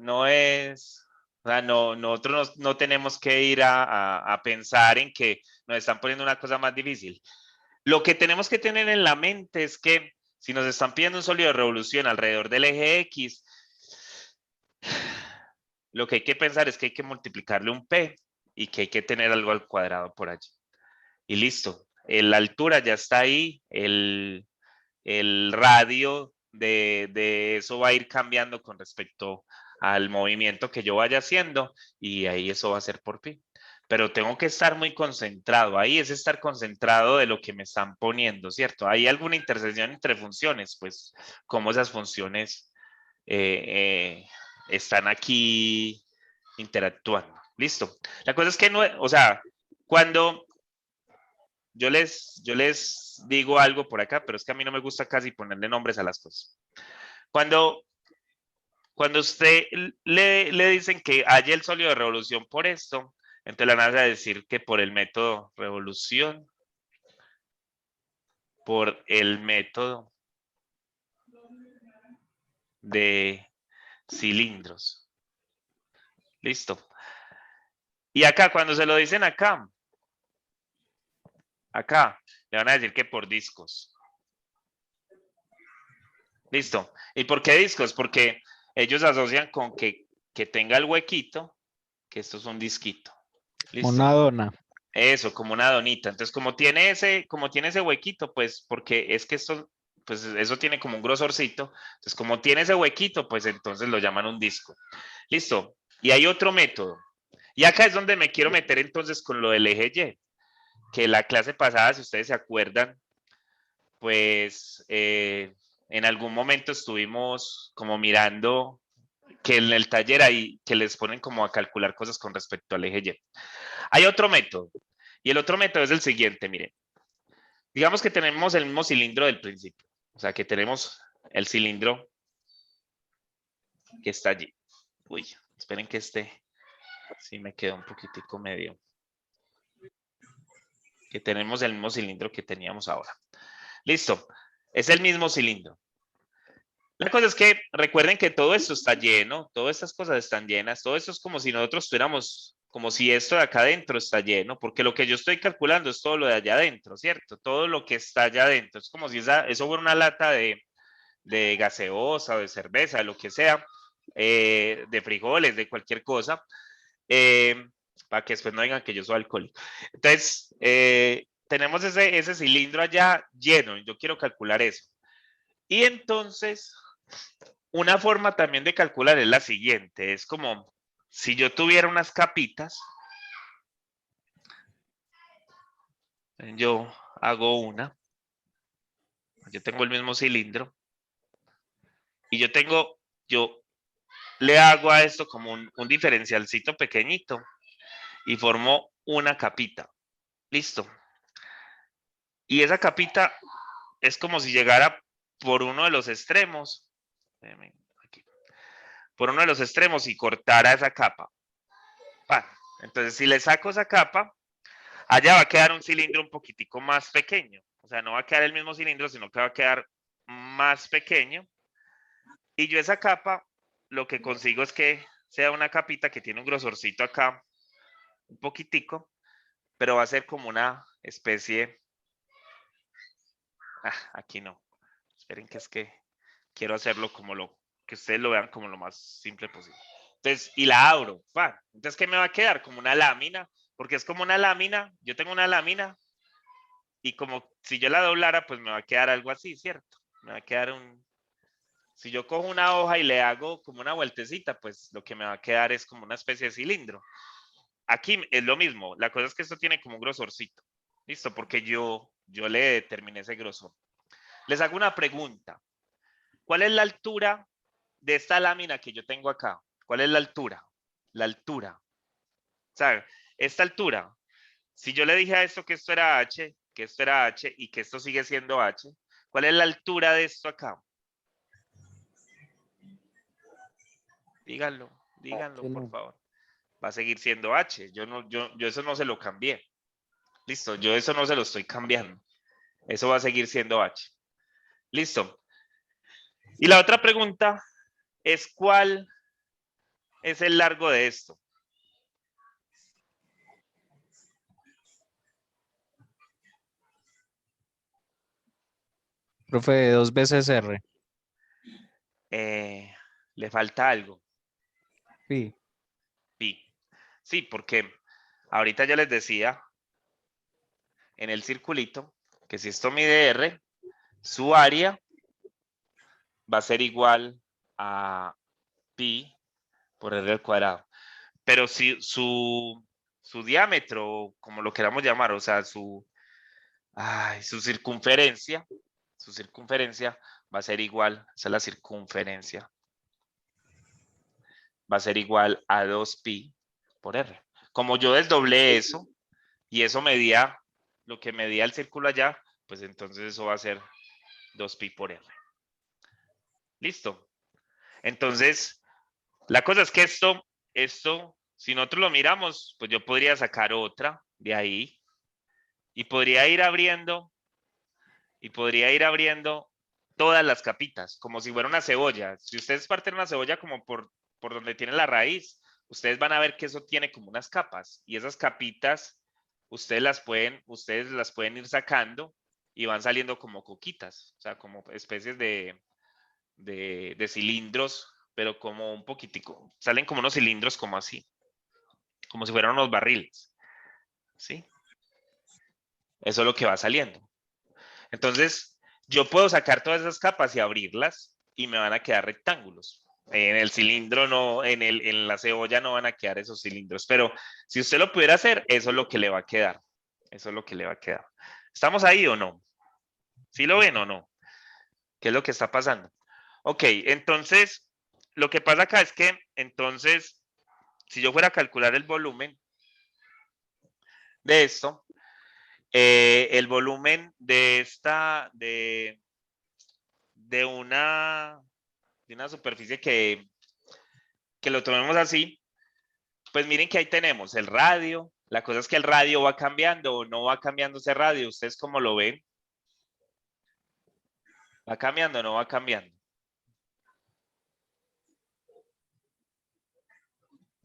S1: O sea, nosotros no tenemos que ir a pensar en que nos están poniendo una cosa más difícil. Lo que tenemos que tener en la mente es que si nos están pidiendo un sólido de revolución alrededor del eje X, lo que hay que pensar es que hay que multiplicarle un P y que hay que tener algo al cuadrado por allí. Y listo. La altura ya está ahí, el radio de eso va a ir cambiando con respecto al movimiento que yo vaya haciendo y ahí eso va a ser por pi. Pero tengo que estar muy concentrado. Ahí es estar concentrado de lo que me están poniendo, ¿cierto? ¿Hay alguna intersección entre funciones? Pues, ¿cómo esas funciones están aquí interactuando? Listo. La cosa es que no, o sea, cuando yo les digo algo por acá, pero es que a mí no me gusta casi ponerle nombres a las cosas. Cuando usted le dicen que haya el sólido de revolución por esto, entonces le van a decir que por el método revolución, por el método de cilindros. Listo. Y acá, cuando se lo dicen acá, le van a decir que por discos. Listo. ¿Y por qué discos? Porque ellos asocian con que tenga el huequito, que esto es un disquito. ¿Listo?
S2: Una dona.
S1: Eso, como una donita. Entonces, como tiene ese huequito, pues, porque es que esto, pues, eso tiene como un grosorcito. Entonces, como tiene ese huequito, pues, entonces lo llaman un disco. Listo. Y hay otro método. Y acá es donde me quiero meter entonces con lo del eje Y. Que la clase pasada, si ustedes se acuerdan, pues, en algún momento estuvimos como mirando que en el taller ahí, que les ponen como a calcular cosas con respecto al eje Y. Hay otro método. Y el otro método es el siguiente, miren. Digamos que tenemos el mismo cilindro del principio. O sea, que tenemos el cilindro que está allí. Uy, esperen que sí me quedó un poquitico medio. Que tenemos el mismo cilindro que teníamos ahora. Listo. Es el mismo cilindro. La cosa es que recuerden que todo esto está lleno, todas estas cosas están llenas, todo esto es como si nosotros estuviéramos, como si esto de acá adentro está lleno, porque lo que yo estoy calculando es todo lo de allá adentro, ¿cierto? Todo lo que está allá adentro. Es como si eso fuera una lata de gaseosa o de cerveza, de lo que sea, de frijoles, de cualquier cosa, para que después no digan que yo soy alcohólico. Entonces, tenemos ese cilindro allá lleno, y yo quiero calcular eso. Y entonces, una forma también de calcular es la siguiente, es como si yo tuviera unas capitas, yo hago yo tengo el mismo cilindro, y yo le hago a esto como un diferencialcito pequeñito, y formo una capita, listo. Y esa capita es como si llegara por uno de los extremos, aquí, por uno de los extremos y cortara esa capa. Pa. Entonces, si le saco esa capa, allá va a quedar un cilindro un poquitico más pequeño. O sea, no va a quedar el mismo cilindro, sino que va a quedar más pequeño. Y yo esa capa, lo que consigo es que sea una capita que tiene un grosorcito acá, un poquitico, pero va a ser como una especie... aquí no. Esperen que es que quiero hacerlo como que ustedes lo vean como lo más simple posible. Entonces, y la abro. ¡Pam! Entonces, ¿qué me va a quedar? Como una lámina, porque es como una lámina. Yo tengo una lámina y como si yo la doblara, pues me va a quedar algo así, ¿cierto? Me va a quedar si yo cojo una hoja y le hago como una vueltecita, pues lo que me va a quedar es como una especie de cilindro. Aquí es lo mismo. La cosa es que esto tiene como un grosorcito. ¿Listo? Porque yo le determiné ese grosor. Les hago una pregunta. ¿Cuál es la altura de esta lámina que yo tengo acá? ¿Cuál es la altura? La altura. O sea, esta altura. Si yo le dije a esto que esto era H, que esto era H y que esto sigue siendo H, ¿cuál es la altura de esto acá? Díganlo, por favor. Va a seguir siendo H. Yo eso no se lo cambié. Listo, yo eso no se lo estoy cambiando. Eso va a seguir siendo H. Listo. Y la otra pregunta es ¿cuál es el largo de esto?
S2: Profe, 2 veces R.
S1: Le falta algo.
S2: Sí.
S1: Pi. Sí, porque ahorita ya les decía en el circulito que si esto mide R, su área va a ser igual a pi por R al cuadrado. Pero si su diámetro, como lo queramos llamar, o sea, su circunferencia va a ser igual, esa es la circunferencia, va a ser igual a 2pi por R. Como yo desdoblé eso y eso medía lo que medía el círculo allá, pues entonces eso va a ser 2pi por R. Listo. Entonces, la cosa es que esto, si nosotros lo miramos, pues yo podría sacar otra de ahí y podría ir abriendo todas las capitas, como si fuera una cebolla. Si ustedes parten una cebolla como por donde tiene la raíz, ustedes van a ver que eso tiene como unas capas y esas capitas ustedes las pueden ir sacando y van saliendo como coquitas, o sea, como especies de cilindros, pero como un poquitico, salen como unos cilindros como así, como si fueran unos barriles, ¿sí? Eso es lo que va saliendo. Entonces, yo puedo sacar todas esas capas y abrirlas y me van a quedar rectángulos. En el cilindro no, en la cebolla no van a quedar esos cilindros, pero si usted lo pudiera hacer, eso es lo que le va a quedar. Eso es lo que le va a quedar. ¿Estamos ahí o no? ¿Sí lo ven o no? ¿Qué es lo que está pasando? Ok, entonces, lo que pasa acá es que, entonces, si yo fuera a calcular el volumen de esto, el volumen de una superficie que lo tomemos así, pues miren que ahí tenemos el radio. La cosa es que el radio va cambiando o no va cambiando ese radio. ¿Ustedes cómo lo ven? ¿Va cambiando o no va cambiando?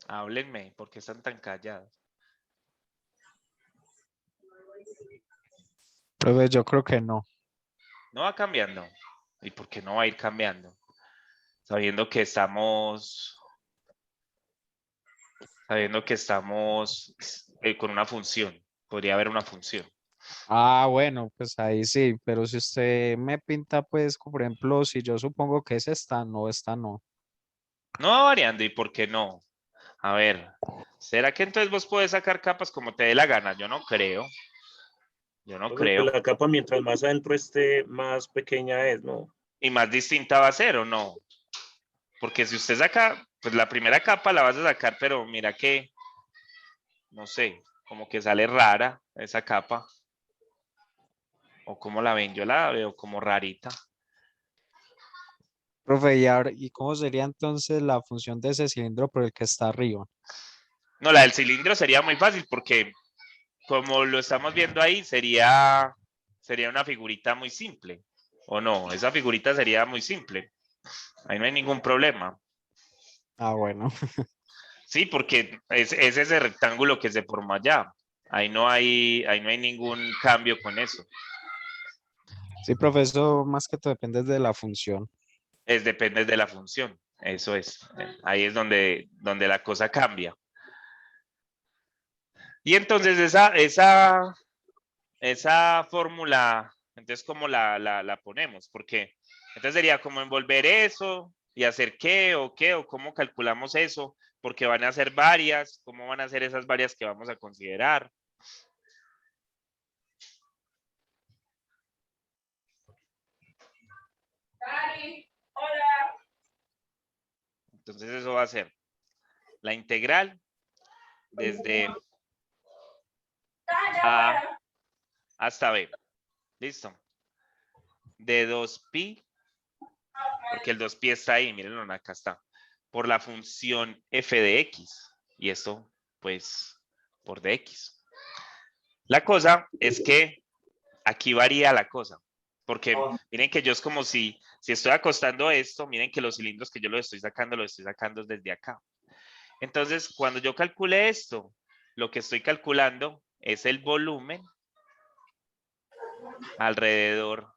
S1: Háblenme, ¿por qué están tan callados?
S2: Profe, yo creo que no.
S1: No va cambiando. ¿Y por qué no va a ir cambiando? Sabiendo que estamos con una función. Podría haber una función.
S2: Ah, bueno, pues ahí sí, pero si usted me pinta, pues, por ejemplo, si yo supongo que es esta no.
S1: No va variando, ¿y por qué no? A ver, ¿será que entonces vos puedes sacar capas como te dé la gana? Yo no creo. Yo no
S3: Pues
S1: creo.
S3: la capa mientras más adentro esté, más pequeña es, ¿no?
S1: Y más distinta va a ser, ¿o no? Porque si usted saca, pues la primera capa la vas a sacar, pero mira que, no sé, como que sale rara esa capa. O como la ven, yo la veo como rarita.
S2: Profe, ¿y cómo sería entonces la función de ese cilindro por el que está arriba?
S1: No, la del cilindro sería muy fácil porque como lo estamos viendo ahí, sería una figurita muy simple. ¿O no? Esa figurita sería muy simple. Ahí no hay ningún problema.
S2: Ah, bueno.
S1: Sí, porque es ese rectángulo que se formó allá. Ahí no hay ningún cambio con eso.
S2: Sí, profe, eso más que todo depende de la función.
S1: Depende de la función. Eso es. Ahí es donde la cosa cambia. Y entonces esa fórmula, entonces, ¿cómo la ponemos? Porque entonces sería como envolver eso y hacer qué, o cómo calculamos eso, porque van a ser varias, cómo van a ser esas varias que vamos a considerar. Entonces eso va a ser la integral desde A hasta B. ¿Listo? De 2pi, porque el 2pi está ahí, mírenlo, acá está, por la función f de x. Y esto, pues, por dx. La cosa es que aquí varía la cosa, porque miren que yo es como si estoy acostando esto, miren que los cilindros que yo los estoy sacando desde acá. Entonces, cuando yo calcule esto, lo que estoy calculando es el volumen alrededor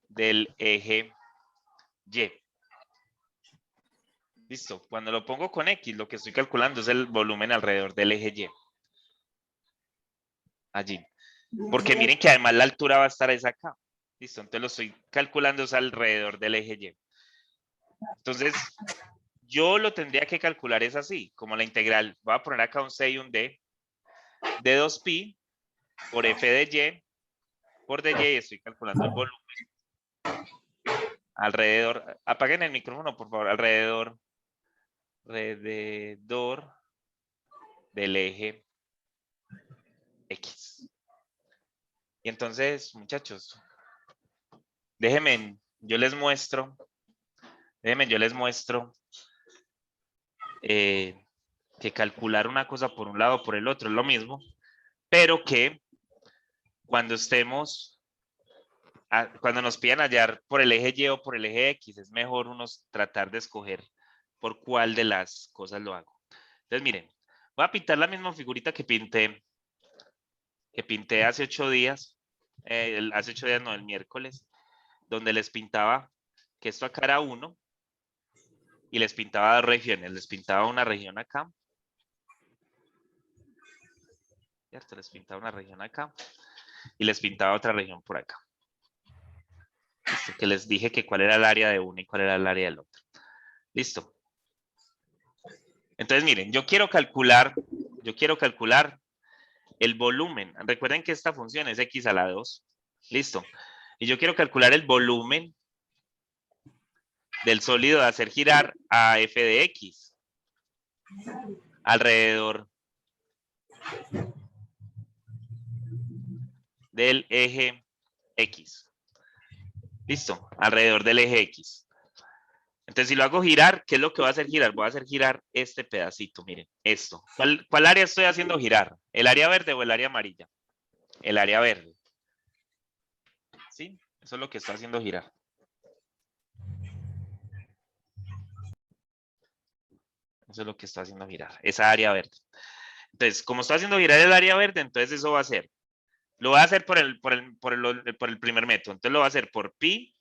S1: del eje Y. Listo. Cuando lo pongo con X, lo que estoy calculando es el volumen alrededor del eje Y. Allí. Porque miren que además la altura va a estar esa acá. Listo. Entonces lo estoy calculando es alrededor del eje Y. Entonces, yo lo tendría que calcular es así, como la integral. Voy a poner acá un C y un D. De 2pi por f de Y por dy, y estoy calculando el volumen alrededor. Apaguen el micrófono, por favor. Alrededor del eje X. Y entonces, muchachos, déjenme, yo les muestro que calcular una cosa por un lado o por el otro es lo mismo, pero que cuando cuando nos pidan hallar por el eje Y o por el eje X, es mejor tratar de escoger por cuál de las cosas lo hago. Entonces, miren, voy a pintar la misma figurita que pinté hace 8 días, hace 8 días no, el miércoles, donde les pintaba que esto acá era 1 y les pintaba 2 regiones. Les pintaba una región acá. ¿Cierto? Les pintaba una región acá y les pintaba otra región por acá. Listo, que les dije que cuál era el área de uno y cuál era el área del otro. Listo. Entonces, miren, yo quiero calcular el volumen. Recuerden que esta función es x a la 2. Listo. Y yo quiero calcular el volumen del sólido de hacer girar a f de x alrededor del eje X. Listo, alrededor del eje X. Entonces, si lo hago girar, ¿qué es lo que voy a hacer girar? Voy a hacer girar este pedacito, miren, esto. ¿Cuál área estoy haciendo girar? ¿El área verde o el área amarilla? El área verde. ¿Sí? Eso es lo que está haciendo girar. Eso es lo que está haciendo girar, esa área verde. Entonces, como está haciendo girar el área verde, entonces eso va a ser, lo voy a hacer por el primer método. Entonces lo va a hacer por pi,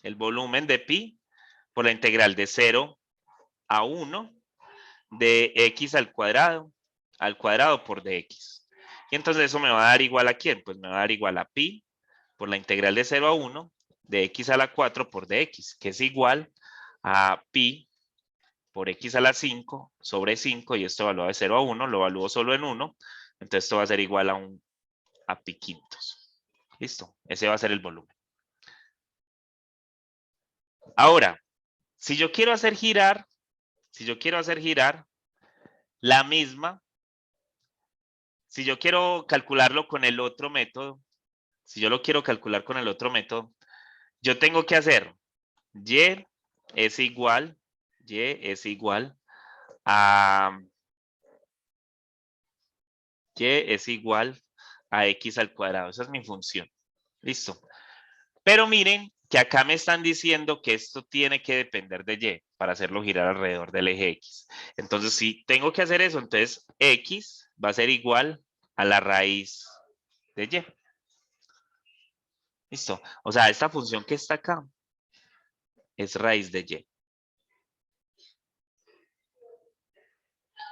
S1: el volumen de pi, por la integral de 0 a 1 de x al cuadrado por dx. Y entonces eso me va a dar igual a ¿quién? Pues me va a dar igual a pi por la integral de 0 a 1 de x a la 4 por dx, que es igual a pi por x a la 5 sobre 5, y esto evalúa de 0 a 1, lo evalúo solo en 1, entonces esto va a ser igual a pi quintos. Listo, ese va a ser el volumen. Ahora, si yo quiero hacer girar la misma, si yo quiero calcularlo con el otro método, si yo lo quiero calcular con el otro método, yo tengo que hacer y es igual a x al cuadrado. Esa es mi función. Listo. Pero miren que acá me están diciendo que esto tiene que depender de y para hacerlo girar alrededor del eje x. Entonces, si tengo que hacer eso, entonces x va a ser igual a la raíz de y. Listo. O sea, esta función que está acá es raíz de y.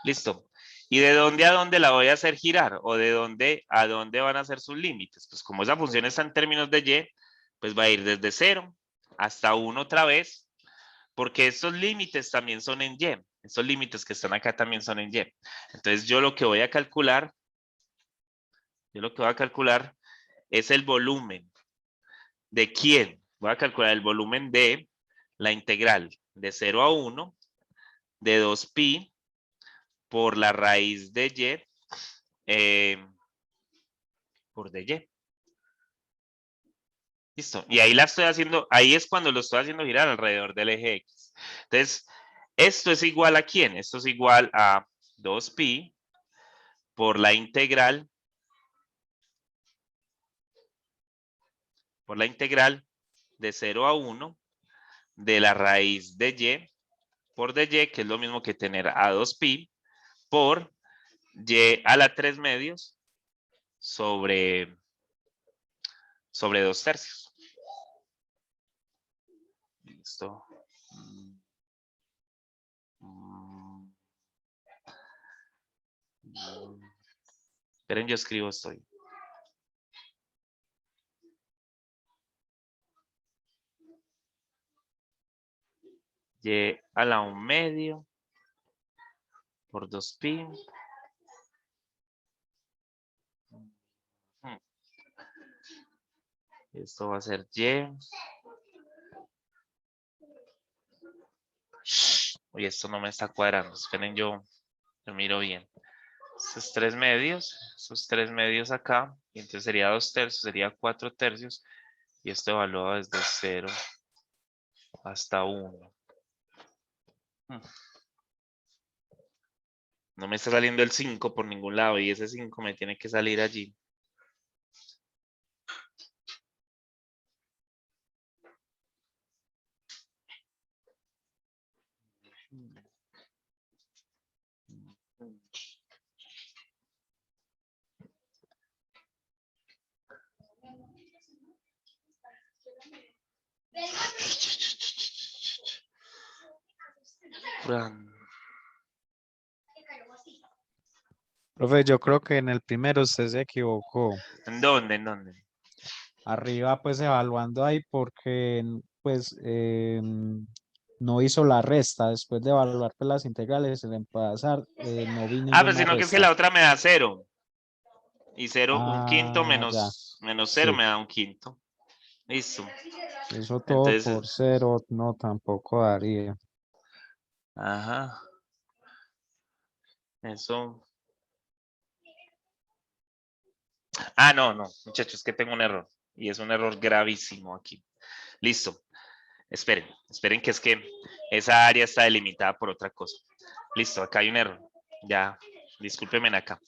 S1: Listo. ¿Y de dónde a dónde la voy a hacer girar? ¿O de dónde a dónde van a ser sus límites? Pues como esa función está en términos de y, pues va a ir desde 0 hasta 1 otra vez, porque estos límites también son en y. Estos límites que están acá también son en y. Entonces yo lo que voy a calcular, es el volumen. ¿De quién? Voy a calcular el volumen de la integral de 0 a 1 de 2pi por la raíz de y por dy. Listo. Y ahí la estoy haciendo, ahí es cuando lo estoy haciendo girar alrededor del eje x. Entonces, ¿esto es igual a quién? Esto es igual a 2pi por la integral de 0 a 1 de la raíz de y por dy, que es lo mismo que tener a 2pi por y a la 3 medios sobre 2 tercios. Listo. Esperen, yo escribo esto. Y a la 1 medio por 2pi. Esto va a ser y. Oye, esto no me está cuadrando. Esperen, yo miro bien. Estos 3 medios acá. Y entonces sería 2 tercios, sería 4 tercios. Y esto evalúa desde 0 hasta 1. No me está saliendo el 5 por ningún lado y ese 5 me tiene que salir allí.
S2: Profe, yo creo que en el primero usted se equivocó.
S1: ¿En dónde? ¿En dónde?
S2: Arriba, pues evaluando ahí porque pues no hizo la resta. Después de evaluar pues, las integrales, el reemplazar, no vi
S1: Ah, pues
S2: ninguna
S1: sino que es que
S2: resta.
S1: la otra me da 0. Y 0, un quinto
S2: Ya,
S1: menos 0
S2: sí.
S1: me da un quinto. Listo.
S2: Eso todo
S1: Entonces,
S2: por 0, no, tampoco daría.
S1: ajá. Eso. Ah, no, muchachos, es que tengo un error. Y es un error gravísimo aquí. Listo. Esperen que es que esa área está delimitada por otra cosa. Listo, acá hay un error. Ya, discúlpenme acá.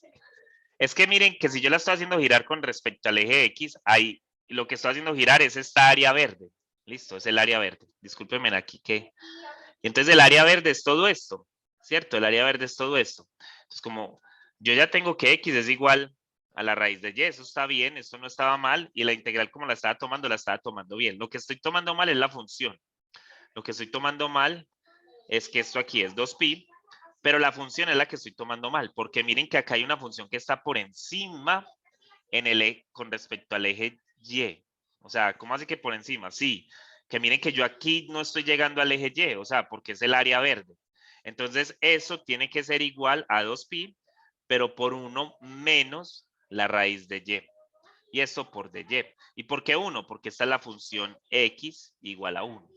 S1: Es que miren que si yo la estoy haciendo girar con respecto al eje X, ahí lo que estoy haciendo girar es esta área verde. Listo, es el área verde. Discúlpenme aquí que... Y entonces el área verde es todo esto, ¿cierto? El área verde es todo esto. Entonces como yo ya tengo que X es igual a la raíz de Y, eso está bien, esto no estaba mal, y la integral como la estaba tomando bien. Lo que estoy tomando mal es la función. Lo que estoy tomando mal es que esto aquí es 2pi, pero la función es la que estoy tomando mal, porque miren que acá hay una función que está por encima con respecto al eje Y. O sea, ¿cómo hace que por encima? Sí, que miren que yo aquí no estoy llegando al eje Y, o sea, porque es el área verde. Entonces, eso tiene que ser igual a 2pi, pero por 1 menos la raíz de Y. Y esto por dy. ¿Y por qué 1? Porque esta es la función x igual a 1.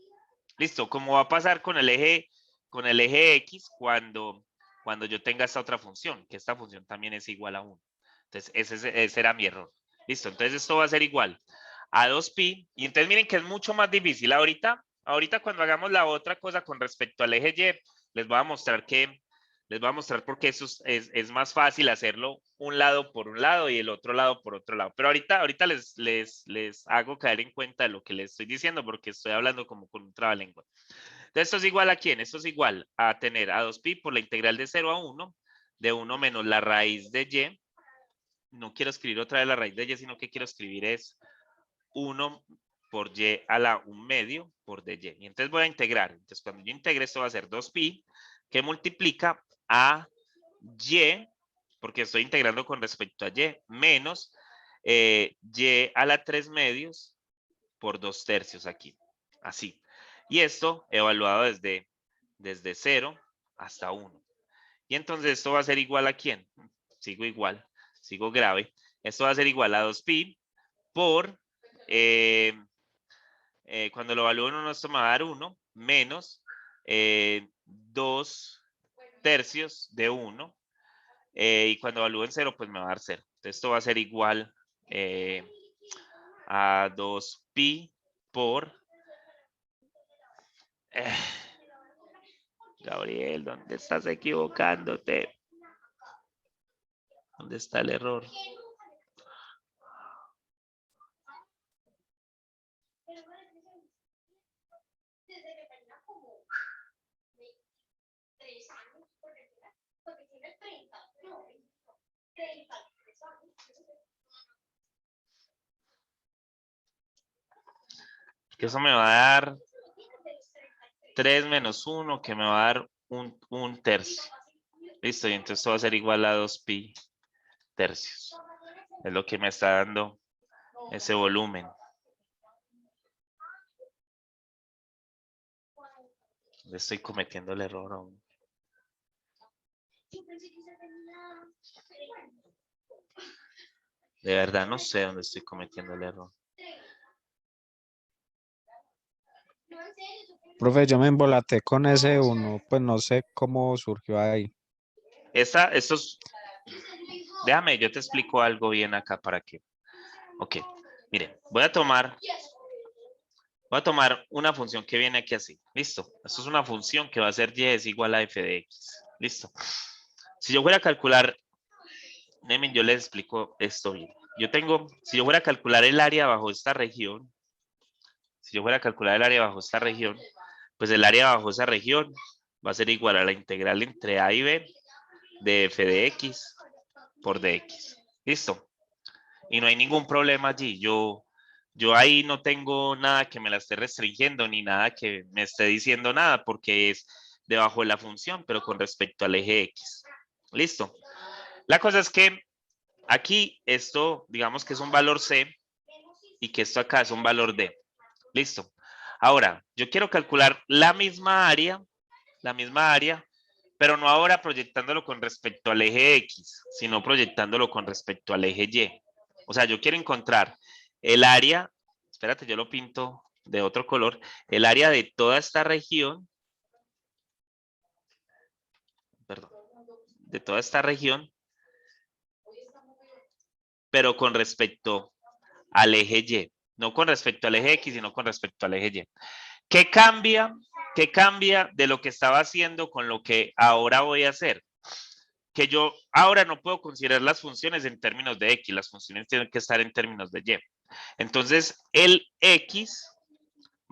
S1: Listo, ¿cómo va a pasar con el eje X cuando yo tenga esta otra función? Que esta función también es igual a 1. Entonces, ese era mi error. Listo, entonces esto va a ser igual a 2pi. Y entonces miren que es mucho más difícil. Ahorita cuando hagamos la otra cosa con respecto al eje Y, les voy a mostrar porque eso es más fácil hacerlo un lado por un lado y el otro lado por otro lado. Pero ahorita les hago caer en cuenta de lo que les estoy diciendo porque estoy hablando como con un trabalengua. Entonces, ¿esto es igual a quién? Esto es igual a tener a 2pi por la integral de 0 a 1, de 1 menos la raíz de Y. No quiero escribir otra vez la raíz de Y, sino que quiero escribir es 1 por Y a la 1/2 por dy. Y entonces voy a integrar. Entonces, cuando yo integre, esto va a ser 2pi, que multiplica a Y, porque estoy integrando con respecto a Y, menos Y a la 3/2 por 2/3 aquí. Así. Y esto evaluado desde 0 hasta 1. Y entonces esto va a ser igual a ¿quién? Sigo igual, sigo grave. Esto va a ser igual a 2pi por, cuando lo evalúo en 1, esto me va a dar 1, menos 2/3 de 1. Y cuando evalúo en 0, pues me va a dar 0. Entonces esto va a ser igual a 2pi por... Gabriel, ¿dónde estás equivocándote? ¿Dónde está el error? Que eso me va a dar 3 menos 1, que me va a dar un tercio. Listo, y entonces esto va a ser igual a 2pi tercios. Es lo que me está dando ese volumen. Estoy cometiendo el error aún. De verdad no sé dónde estoy cometiendo el error.
S2: Profe, yo me embolaté con ese 1, pues no sé cómo surgió ahí.
S1: Déjame, yo te explico algo bien acá para que. Ok, miren, voy a tomar una función que viene aquí así. Listo. Esto es una función que va a ser y es igual a f de x. Listo. Si yo fuera a calcular, yo les explico esto bien. Si yo fuera a calcular el área bajo esta región, pues el área bajo esa región va a ser igual a la integral entre a y b de f de x por dx. Listo. Y no hay ningún problema allí. Yo ahí no tengo nada que me la esté restringiendo ni nada que me esté diciendo nada porque es debajo de la función, pero con respecto al eje x. Listo. La cosa es que aquí esto, digamos que es un valor c y que esto acá es un valor d. Listo. Ahora, yo quiero calcular la misma área, pero no ahora proyectándolo con respecto al eje x, sino proyectándolo con respecto al eje y. O sea, yo quiero encontrar el área, espérate, yo lo pinto de otro color, el área de toda esta región, pero con respecto al eje y, no con respecto al eje x, sino con respecto al eje y. ¿Qué cambia de lo que estaba haciendo con lo que ahora voy a hacer? Que yo ahora no puedo considerar las funciones en términos de x, las funciones tienen que estar en términos de y. Entonces, el x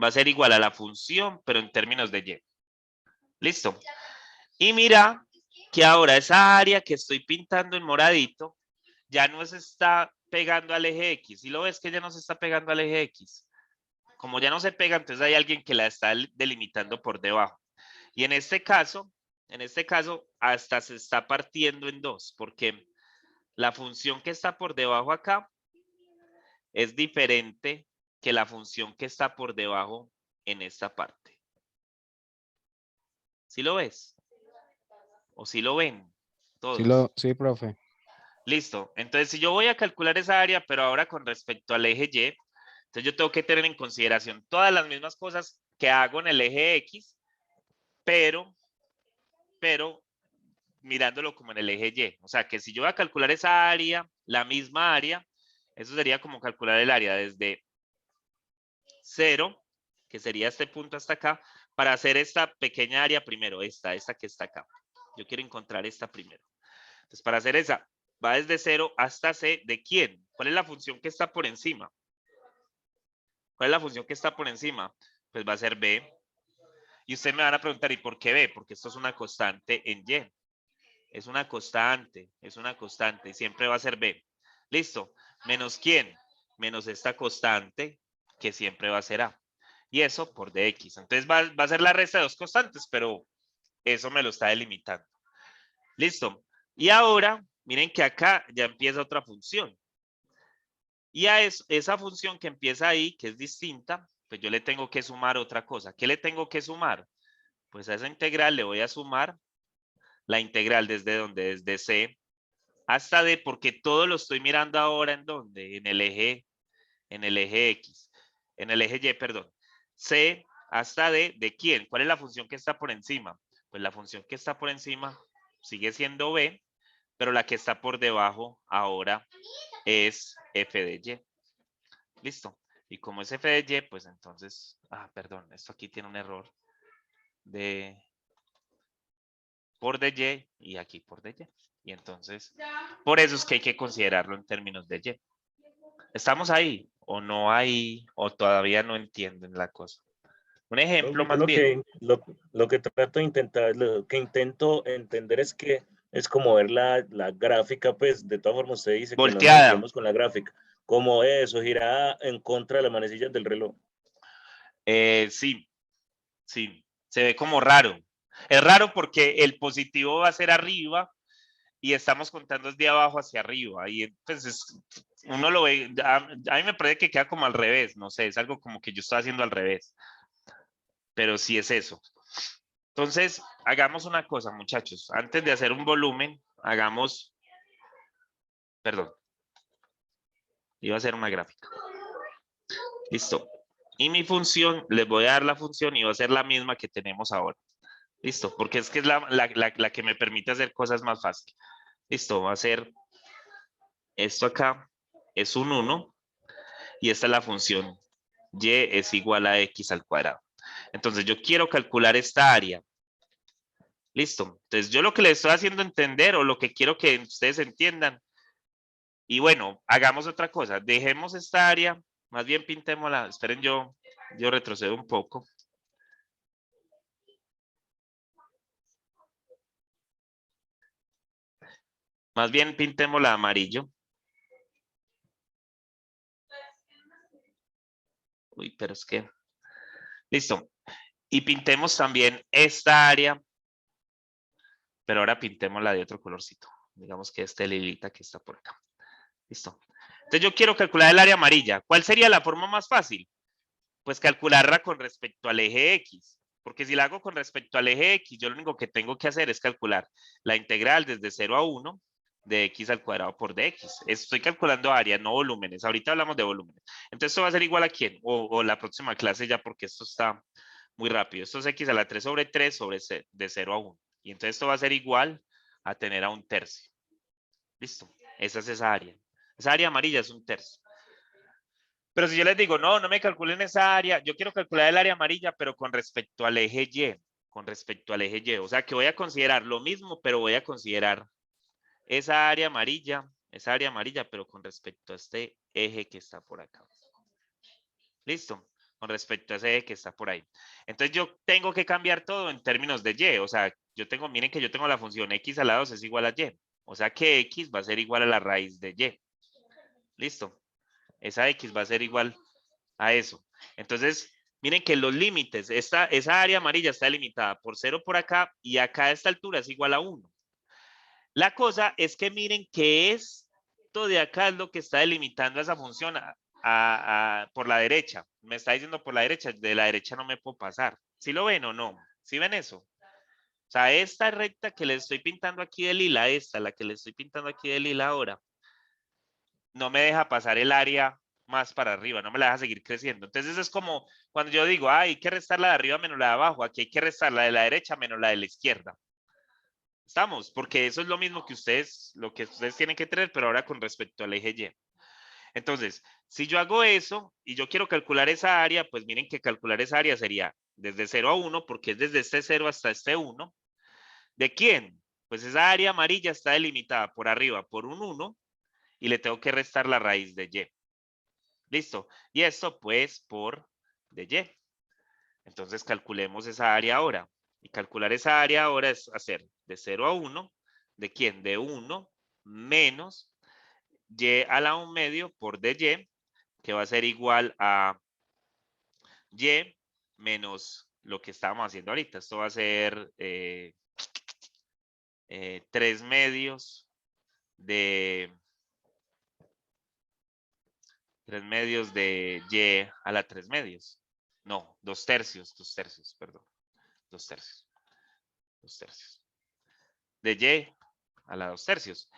S1: va a ser igual a la función, pero en términos de y. ¿Listo? Y mira que ahora esa área que estoy pintando en moradito ya no se está pegando al eje x. ¿Y lo ves que ya no se está pegando al eje x? Como ya no se pega, entonces hay alguien que la está delimitando por debajo. Y en este caso, hasta se está partiendo en dos, porque la función que está por debajo acá es diferente que la función que está por debajo en esta parte. ¿Sí lo ves? ¿O sí lo ven? Todos.
S2: Sí, profe.
S1: Listo. Entonces, si yo voy a calcular esa área, pero ahora con respecto al eje y, entonces yo tengo que tener en consideración todas las mismas cosas que hago en el eje x, pero mirándolo como en el eje y. O sea, que si yo voy a calcular esa área, la misma área, eso sería como calcular el área desde 0, que sería este punto hasta acá, para hacer esta pequeña área primero, esta que está acá. Yo quiero encontrar esta primero. Entonces, para hacer esa, va desde 0 hasta C, ¿de quién? ¿Cuál es la función que está por encima? ¿Cuál es la función que está por encima? Pues va a ser B. Y ustedes me van a preguntar, ¿y por qué B? Porque esto es una constante en Y. Es una constante, y siempre va a ser B. ¿Listo? ¿Menos quién? Menos esta constante, que siempre va a ser A. Y eso por dx. Entonces va a ser la resta de dos constantes, pero eso me lo está delimitando. ¿Listo? Y ahora, miren que acá ya empieza otra función. Y a esa función que empieza ahí, que es distinta, pues yo le tengo que sumar otra cosa. ¿Qué le tengo que sumar? Pues a esa integral le voy a sumar la integral desde donde, desde C hasta D, porque todo lo estoy mirando ahora en donde, en el eje X, en el eje Y, perdón. C hasta D, ¿de quién? ¿Cuál es la función que está por encima? Pues la función que está por encima sigue siendo B, pero la que está por debajo ahora es f de Y. Listo. Y como es f de Y, pues entonces, perdón, esto aquí tiene un error de por de Y y aquí por de Y. Y entonces, por eso es que hay que considerarlo en términos de Y. ¿Estamos ahí? ¿O no hay? ¿O todavía no entienden la cosa? Un ejemplo
S3: Yo
S1: más bien.
S3: lo que trato de intentar, lo que intento entender es que es como ver la gráfica, pues de todas formas usted dice que no nos
S1: Volteada.
S3: guiemos con la gráfica, como eso, girada en contra de las manecillas del reloj.
S1: Sí, sí, se ve como raro. Es raro porque el positivo va a ser arriba y estamos contando desde abajo hacia arriba. Y entonces uno lo ve, a mí me parece que queda como al revés, no sé, es algo como que yo estoy haciendo al revés. Pero sí es eso. Entonces, hagamos una cosa, muchachos. Antes de hacer un volumen, hagamos, perdón, iba a hacer una gráfica. Listo. Y mi función, les voy a dar la función y va a ser la misma que tenemos ahora. Listo, porque es que es la que me permite hacer cosas más fáciles. Listo, va a ser esto acá, es un 1, y esta es la función y es igual a x al cuadrado. Entonces, yo quiero calcular esta área. Listo. Entonces, yo lo que les estoy haciendo entender o lo que quiero que ustedes entiendan. Y bueno, hagamos otra cosa. Dejemos esta área, más bien pintémosla. Esperen, yo retrocedo un poco. Más bien pintémosla amarillo. Uy, pero es que... Listo. Y pintemos también esta área. Pero ahora pintémosla de otro colorcito. Digamos que este lilita que está por acá. Listo. Entonces yo quiero calcular el área amarilla. ¿Cuál sería la forma más fácil? Pues calcularla con respecto al eje X. Porque si la hago con respecto al eje X, yo lo único que tengo que hacer es calcular la integral desde 0 a 1 de x al cuadrado por dx. Estoy calculando áreas, no volúmenes. Ahorita hablamos de volúmenes. Entonces esto va a ser igual a quién? O la próxima clase ya, porque esto está muy rápido. Esto es x a la 3 sobre 3 sobre de 0 a 1. Y entonces esto va a ser igual a tener a 1/3. Listo. Esa es esa área. Esa área amarilla es 1/3. Pero si yo les digo, no me calculen esa área, yo quiero calcular el área amarilla, pero con respecto al eje Y, con respecto al eje Y. O sea que voy a considerar lo mismo, pero voy a considerar esa área amarilla, pero con respecto a este eje que está por acá. ¿Listo? Con respecto a ese eje que está por ahí. Entonces yo tengo que cambiar todo en términos de Y. O sea, miren que yo tengo la función x a la 2 es igual a Y. O sea que x va a ser igual a la raíz de Y. ¿Listo? Esa x va a ser igual a eso. Entonces, miren que los límites, esa área amarilla está delimitada por 0 por acá y acá a esta altura es igual a 1. La cosa es que miren que esto de acá es lo que está delimitando esa función por la derecha. Me está diciendo por la derecha, de la derecha no me puedo pasar. ¿Sí lo ven o no? ¿Sí ven eso? O sea, esta recta que les estoy pintando aquí de lila, la que les estoy pintando aquí de lila ahora, no me deja pasar el área más para arriba, no me la deja seguir creciendo. Entonces es como cuando yo digo, hay que restar la de arriba menos la de abajo, aquí hay que restar la de la derecha menos la de la izquierda. ¿Estamos? Porque eso es lo mismo que lo que ustedes tienen que tener, pero ahora con respecto al eje Y. Entonces, si yo hago eso y yo quiero calcular esa área, pues miren que calcular esa área sería desde 0 a 1, porque es desde este 0 hasta este 1. ¿De quién? Pues esa área amarilla está delimitada por arriba por un 1 y le tengo que restar la raíz de y. Listo. Y esto pues por de y. Entonces calculemos esa área ahora. Y calcular esa área ahora es hacer de 0 a 1. ¿De quién? De 1 menos y a la 1 medio por dy, que va a ser igual a y menos lo que estábamos haciendo ahorita. Esto va a ser 3 medios de 3 medios de y a la 3 medios. No, 2 tercios, perdón. 2 tercios. 2 tercios. De y a la 2 tercios.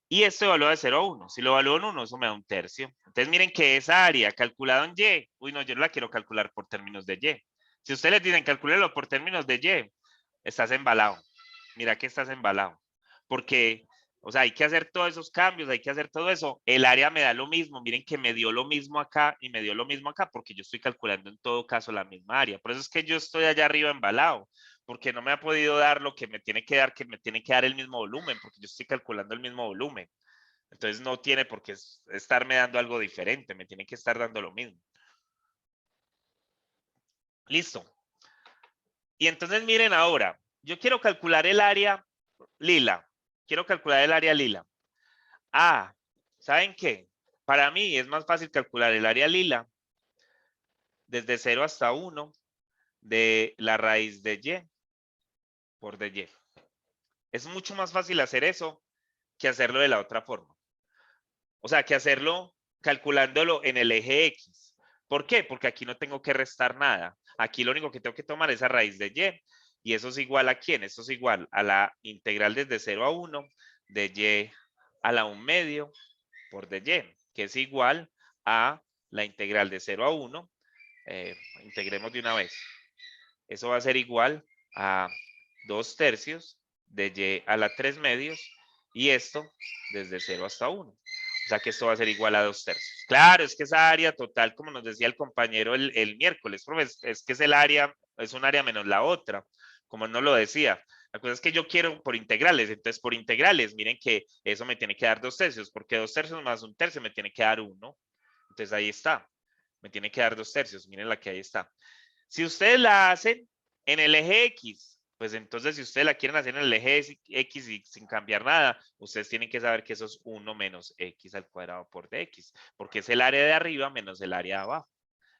S1: Y esto evalúa de 0 a 1. Si lo evalúo en 1, eso me da un tercio. Entonces miren que esa área calculada en y, uy no, yo no la quiero calcular por términos de y. Si ustedes les dicen calcularlo por términos de y, estás embalado. Mira que estás embalado. Porque, o sea, hay que hacer todos esos cambios, hay que hacer todo eso. El área me da lo mismo. Miren que me dio lo mismo acá y me dio lo mismo acá porque yo estoy calculando en todo caso la misma área. Por eso es que yo estoy allá arriba embalado. Porque no me ha podido dar lo que me tiene que dar, que me tiene que dar el mismo volumen, porque yo estoy calculando el mismo volumen. Entonces no tiene por qué estarme dando algo diferente, me tiene que estar dando lo mismo. Listo. Y entonces miren ahora, yo quiero calcular el área lila. Quiero calcular el área lila. Ah, ¿saben qué? Para mí es más fácil calcular el área lila desde 0 hasta 1 de la raíz de y por de y. Es mucho más fácil hacer eso que hacerlo de la otra forma. O sea, que hacerlo calculándolo en el eje X. ¿Por qué? Porque aquí no tengo que restar nada. Aquí lo único que tengo que tomar es la raíz de y. ¿Y eso es igual a quién? Eso es igual a la integral desde 0 a 1 de y a la 1 medio por de y, que es igual a la integral de 0 a 1. Integremos de una vez. Eso va a ser igual a 2 tercios de y a la 3 medios. Y esto desde 0 hasta 1. O sea que esto va a ser igual a 2 tercios. Claro, es que esa área total, como nos decía el compañero el miércoles, es que es el área, es un área menos la otra, como él nos lo decía. La cosa es que yo quiero por integrales, entonces por integrales, miren que eso me tiene que dar 2 tercios, porque 2 tercios más 1 tercio me tiene que dar 1. Entonces ahí está, me tiene que dar 2 tercios, miren la que ahí está. Si ustedes la hacen en el eje X, pues entonces si ustedes la quieren hacer en el eje X y sin cambiar nada, ustedes tienen que saber que eso es 1 menos X al cuadrado por dx, porque es el área de arriba menos el área de abajo.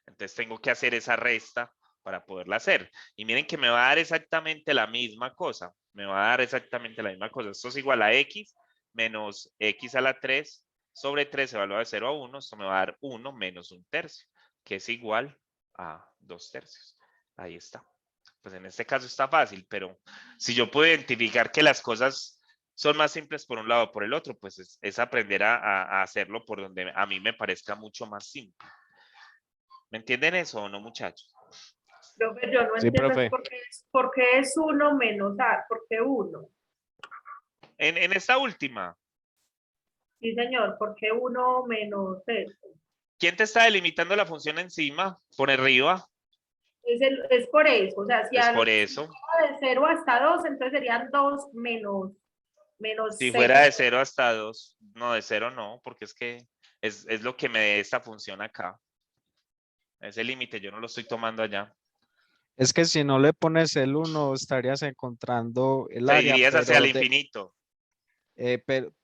S1: Entonces tengo que hacer esa resta para poderla hacer. Y miren que me va a dar exactamente la misma cosa. Me va a dar exactamente la misma cosa. Esto es igual a X menos X a la 3 sobre 3 evaluado de 0 a 1. Esto me va a dar 1 menos 1 tercio, que es igual a 2 tercios. Ahí está. Pues en este caso está fácil, pero si yo puedo identificar que las cosas son más simples por un lado o por el otro, pues es aprender a hacerlo por donde a mí me parezca mucho más simple. ¿Me entienden eso o no, muchachos?
S7: Profe, yo no
S2: Sí,
S7: entiendo
S2: profe.
S7: por qué es 1 menos A, ¿por qué 1?
S1: En esta última,
S7: Sí, señor, ¿por qué 1 menos esto?
S1: ¿quién te está delimitando la función encima? Por arriba.
S7: Es por eso, o sea, si
S1: Es por eso.
S7: de 0 hasta 2, entonces serían 2 menos
S1: Si
S7: 6.
S1: fuera de 0 hasta 2, no, de 0 no, porque es que es lo que me dé esta función acá. Ese límite yo no lo estoy tomando allá.
S2: Es que si no le pones el 1, estarías encontrando el
S1: Te
S2: área,
S1: irías hacia el
S2: pero,
S1: infinito.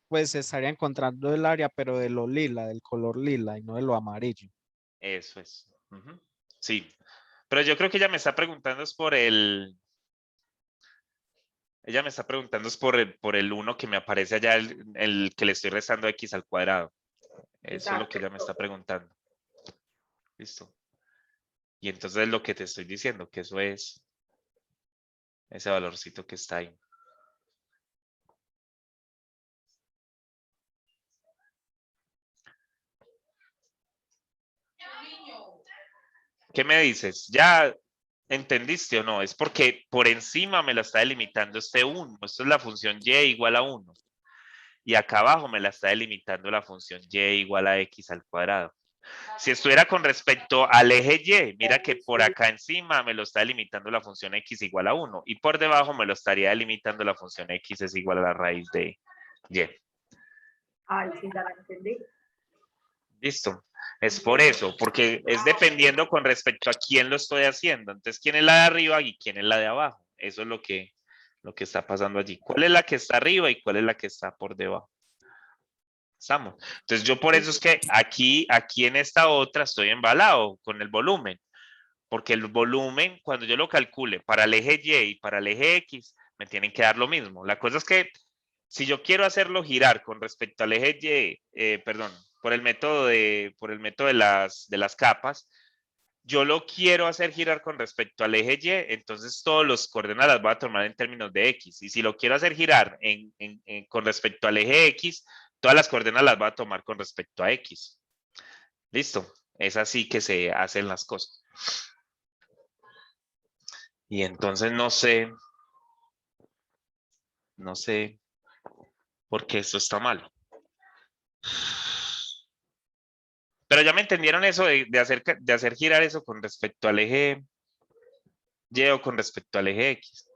S2: pues estaría encontrando el área, pero de lo lila, del color lila y no de lo amarillo.
S1: Eso es. Ujú. Sí. Pero yo creo que ella me está preguntando es por el... Ella me está preguntando es por el 1 que me aparece allá, el que le estoy restando x al cuadrado. Eso es lo que ella me está preguntando. Listo. Y entonces es lo que te estoy diciendo, que eso es ese valorcito que está ahí. ¿Qué me dices? ¿Ya entendiste o no? Es porque por encima me lo está delimitando este 1. Esto es la función y igual a 1. y acá abajo me la está delimitando la función y igual a x al cuadrado. Si estuviera con respecto al eje y, mira que por acá encima me lo está delimitando la función x igual a 1 y por debajo me lo estaría delimitando la función x es igual a la raíz de y.
S7: Ay, sí, ya la entendí.
S1: Listo. Es por eso, porque es dependiendo con respecto a quién lo estoy haciendo. Entonces, quién es la de arriba y quién es la de abajo. Eso es lo que está pasando allí. ¿Cuál es la que está arriba y cuál es la que está por debajo? Estamos. Entonces, yo por eso es que aquí en esta otra estoy embalado con el volumen. Porque el volumen, cuando yo lo calcule para el eje Y y para el eje X, me tienen que dar lo mismo. La cosa es que si yo quiero hacerlo girar con respecto al eje Y, perdón, por el método de las capas, yo lo quiero hacer girar con respecto al eje Y, entonces todos los coordenadas las voy a tomar en términos de X. Y si lo quiero hacer girar con respecto al eje X, todas las coordenadas las voy a tomar con respecto a X. Listo. Es así que se hacen las cosas. Y entonces no sé por qué esto está mal. Pero ya me entendieron eso de hacer girar eso con respecto al eje Y o con respecto al eje X.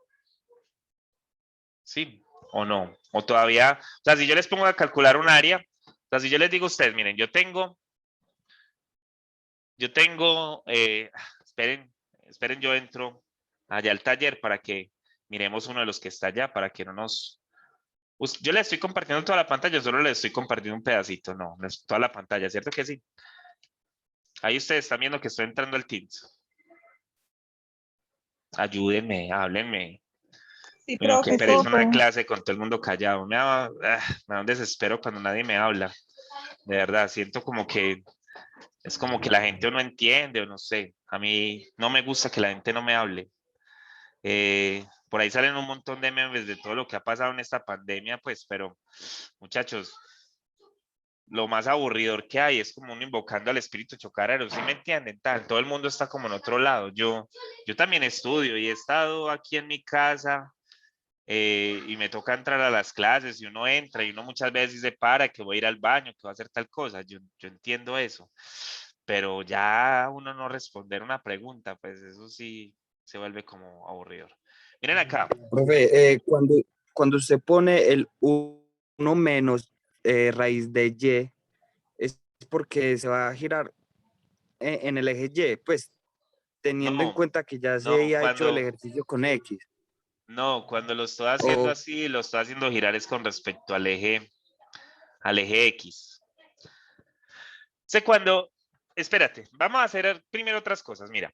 S1: ¿Sí o no? O todavía, o sea, si yo les pongo a calcular un área, o sea, si yo les digo a ustedes, miren, yo tengo, esperen, yo entro allá al taller para que miremos uno de los que está allá, para que no nos... Yo le estoy compartiendo toda la pantalla, yo solo le estoy compartiendo un pedacito, no, toda la pantalla, ¿cierto que sí? Ahí ustedes están viendo que estoy entrando al Teams. Ayúdenme, háblenme.
S8: Sí,
S1: Bueno, qué
S8: profe,
S1: pereza
S8: todo.
S1: una clase con todo el mundo callado. Me da un desespero cuando nadie me habla. De verdad, siento como que es como que la gente no entiende o no sé. A mí no me gusta que la gente no me hable. Por ahí salen un montón de memes de todo lo que ha pasado en esta pandemia, pues, pero muchachos, lo más aburridor que hay es como uno invocando al espíritu chocarero, ¿sí me entienden? Todo el mundo está como en otro lado. Yo también estudio y he estado aquí en mi casa y me toca entrar a las clases y uno entra y uno muchas veces dice, para, que voy a ir al baño, que voy a hacer tal cosa. Yo entiendo eso, pero ya uno no responder una pregunta, pues eso sí se vuelve como aburridor. Miren acá.
S5: Profe, cuando usted pone el 1 menos raíz de Y, es porque se va a girar en el eje Y, pues teniendo en
S1: No,
S5: cuenta que ya se
S1: no,
S5: había hecho el ejercicio con X.
S1: no, cuando lo estoy haciendo
S5: O,
S1: así, lo estoy haciendo girar es con respecto al eje X. Sé cuando, espérate, vamos a hacer primero otras cosas. Mira,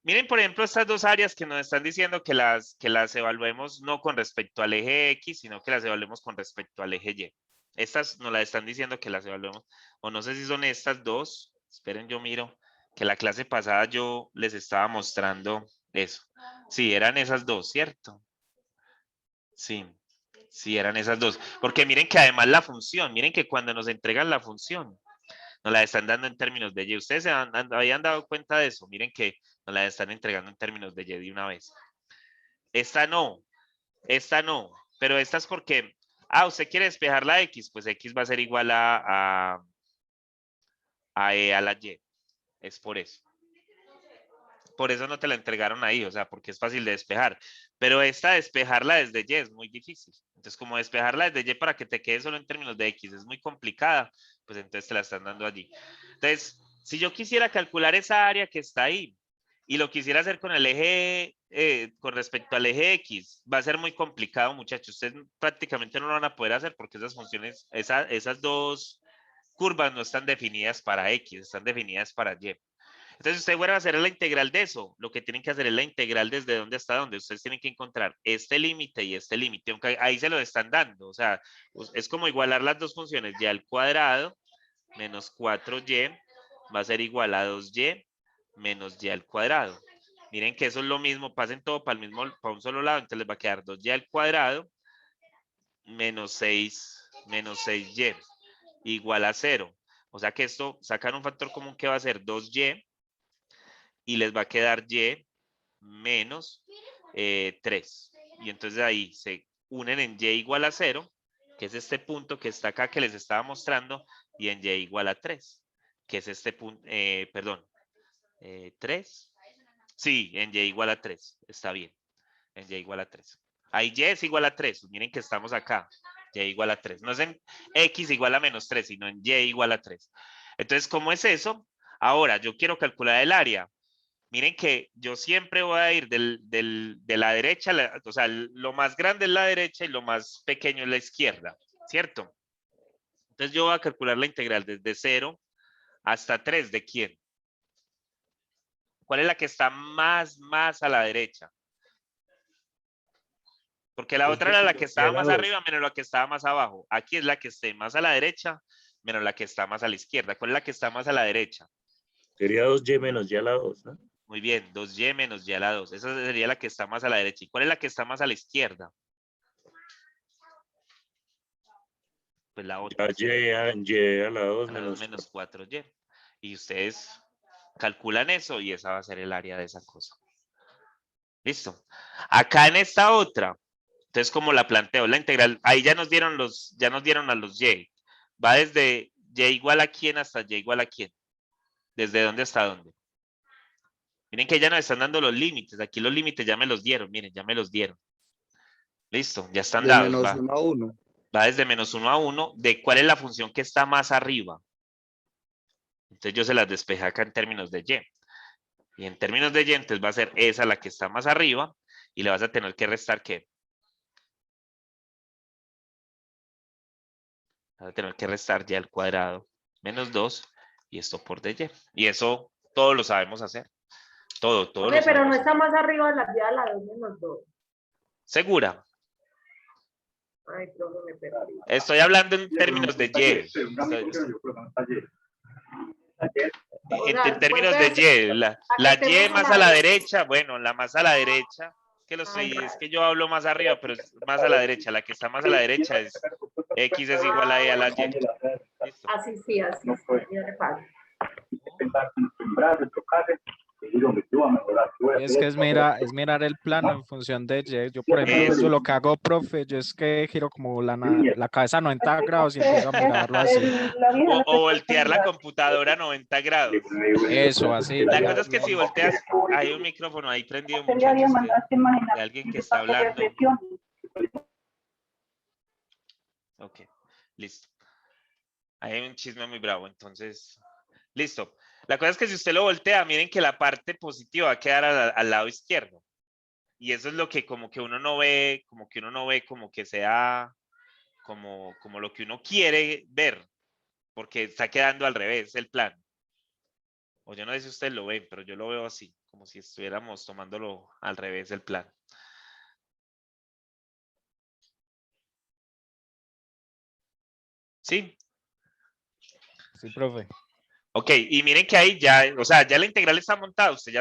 S1: miren, por ejemplo, estas dos áreas que nos están diciendo que las evaluemos no con respecto al eje X, sino que las evaluemos con respecto al eje Y. Estas nos las están diciendo que las evaluemos, o no sé si son estas dos. Esperen, yo miro, que la clase pasada yo les estaba mostrando eso. Sí, eran esas dos, ¿cierto? Sí, sí, eran esas dos. Porque miren que además la función, miren que cuando nos entregan la función, nos la están dando en términos de Y. Ustedes habían dado cuenta de eso. Miren que nos la están entregando en términos de Y de una vez. Esta no, pero esta es porque, usted quiere despejar la X, pues X va a ser igual a la Y. Es por eso. Por eso no te la entregaron ahí, o sea, porque es fácil de despejar. Pero esta despejarla desde Y es muy difícil. Entonces, como despejarla desde Y para que te quede solo en términos de X es muy complicada, pues entonces te la están dando allí. Entonces, si yo quisiera calcular esa área que está ahí y lo quisiera hacer con el eje, con respecto al eje X, va a ser muy complicado, muchachos. Ustedes prácticamente no lo van a poder hacer porque esas funciones, esas dos curvas no están definidas para X, están definidas para Y. Entonces, ustedes van a hacer la integral de eso. Lo que tienen que hacer es la integral desde dónde hasta dónde. Ustedes tienen que encontrar este límite y este límite, aunque ahí se lo están dando. O sea, es como igualar las dos funciones. Y al cuadrado menos 4y va a ser igual a 2y menos y al cuadrado. Miren que eso es lo mismo. Pasen todo para un solo lado. Entonces les va a quedar 2y al cuadrado menos 6y igual a 0. O sea que esto, sacan un factor común que va a ser 2y y les va a quedar y menos 3. Y entonces ahí se unen en y igual a 0, que es este punto que está acá que les estaba mostrando, y en y igual a 3, que es este punto, perdón, 3. Sí, en y igual a 3, está bien, en y igual a 3. Ahí y es igual a 3, miren que estamos acá, y igual a 3. No es en x igual a menos 3, sino en y igual a 3. Entonces, ¿cómo es eso? Ahora, yo quiero calcular el área. Miren que yo siempre voy a ir de la derecha, o sea, lo más grande es la derecha y lo más pequeño es la izquierda, ¿cierto? Entonces yo voy a calcular la integral desde 0 hasta 3. ¿De quién? ¿Cuál es la que está más a la derecha? Porque la otra era la que estaba más arriba menos la que estaba más abajo. Aquí es la que esté más a la derecha menos la que está más a la izquierda. ¿Cuál es la que está más a la derecha?
S3: Sería 2y menos y a la 2, ¿no?
S1: Muy bien, 2y menos y a la 2. Esa sería la que está más a la derecha. ¿Y cuál es la que está más a la izquierda? Pues la otra.
S3: Y a la 2
S1: A la 2 menos 4y. Y ustedes calculan eso y esa va a ser el área de esa cosa. Listo. Acá en esta otra, entonces como la planteo, la integral, ahí ya nos dieron a los y. Va desde y igual a quién hasta y igual a quién. ¿Desde dónde hasta dónde? Miren que ya nos están dando los límites. Aquí los límites ya me los dieron. Miren, ya me los dieron. Listo, ya están
S5: De
S1: dados.
S5: menos
S1: Va,
S5: 1 a 1.
S1: va desde menos 1 a 1. ¿De cuál es la función que está más arriba? Entonces yo se las despejé acá en términos de y. Y en términos de y, entonces va a ser esa la que está más arriba. Y le vas a tener que restar ¿qué? Vas a tener que restar y al cuadrado menos 2. Y esto por dy. Y eso todo lo sabemos hacer. Todo lo
S7: Oye, pero no
S1: sabemos
S7: está
S1: hacer.
S7: más arriba de la vía de la 2 menos 2.
S1: ¿Segura?
S7: Ay, profe, me perdí.
S1: Estoy hablando en términos de y. En términos de y, la y más a la derecha, bueno, la más a la derecha, es que yo hablo más arriba, pero es más a la derecha, la que está más a la derecha es x es igual a y a la y. ¿Listo?
S7: Así sí, ya le paso.
S2: Es que es mirar el plano en función de Y. Yo, por ejemplo, yo lo que hago, profe, yo es que giro como la cabeza 90 grados y empiezo a mirarlo así.
S1: O voltear la computadora a 90 grados.
S2: Eso, así.
S1: La cosa es que si volteas, hay un micrófono ahí prendido, muchachos, de alguien que está hablando. Ok, listo. Ahí hay un chisme muy bravo, entonces, listo. La cosa es que si usted lo voltea, miren que la parte positiva va a quedar al lado izquierdo. Y eso es lo que como que uno no ve, como que sea como lo que uno quiere ver, porque está quedando al revés el plan. O yo no sé si ustedes lo ven, pero yo lo veo así, como si estuviéramos tomándolo al revés el plan. ¿Sí?
S2: Sí, profe.
S1: Ok, y miren que ahí ya, o sea, ya la integral está montada, usted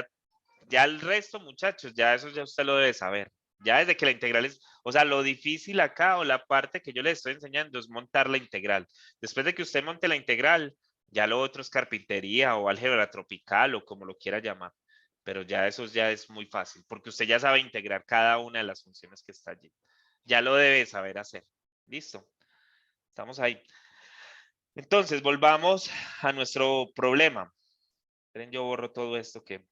S1: ya el resto, muchachos, ya eso ya usted lo debe saber. Ya desde que la integral es, o sea, lo difícil acá o la parte que yo le estoy enseñando es montar la integral. Después de que usted monte la integral, ya lo otro es carpintería o álgebra tropical o como lo quiera llamar. Pero ya eso ya es muy fácil, porque usted ya sabe integrar cada una de las funciones que está allí. Ya lo debe saber hacer. ¿Listo? Estamos ahí. Entonces, volvamos a nuestro problema. Esperen, yo borro todo esto que...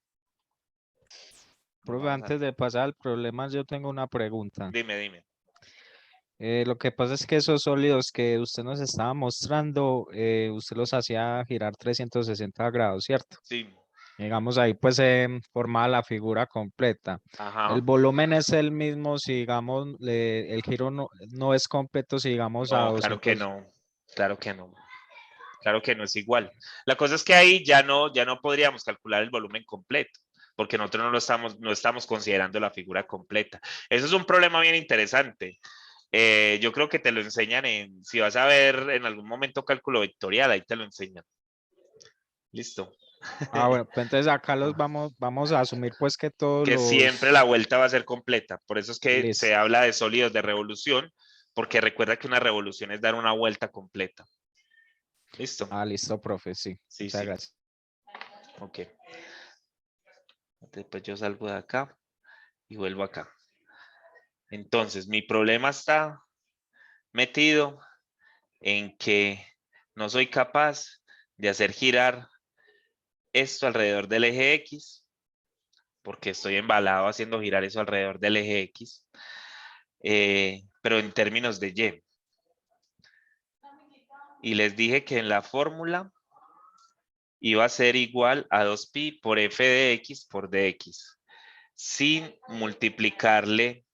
S2: Profe, antes de pasar al problema, yo tengo una pregunta.
S1: Dime.
S2: Lo que pasa es que esos sólidos que usted nos estaba mostrando, usted los hacía girar 360 grados, ¿cierto?
S1: Sí.
S2: Digamos, ahí pues se forma la figura completa.
S1: Ajá.
S2: El volumen es el mismo si, digamos, el giro no es completo si, digamos, a
S1: No,
S2: 200.
S1: claro que no. Claro que no. Claro que no es igual. La cosa es que ahí ya no podríamos calcular el volumen completo, porque nosotros no estamos considerando la figura completa. Eso es un problema bien interesante. Yo creo que te lo enseñan si vas a ver en algún momento cálculo vectorial, ahí te lo enseñan. Listo.
S2: Bueno, pues entonces acá los vamos a asumir pues que todos
S1: Que siempre la vuelta va a ser completa. Por eso es que
S2: Listo.
S1: se habla de sólidos de revolución, porque recuerda que una revolución es dar una vuelta completa. ¿Listo?
S2: Listo, profe, sí.
S1: Sí,
S2: Muchas
S1: sí.
S2: gracias.
S1: Ok. Después yo salgo de acá y vuelvo acá. Entonces, mi problema está metido en que no soy capaz de hacer girar esto alrededor del eje X, porque estoy embalado haciendo girar eso alrededor del eje X, pero en términos de Y. Y les dije que en la fórmula iba a ser igual a 2pi por f de x por dx, sin multiplicarle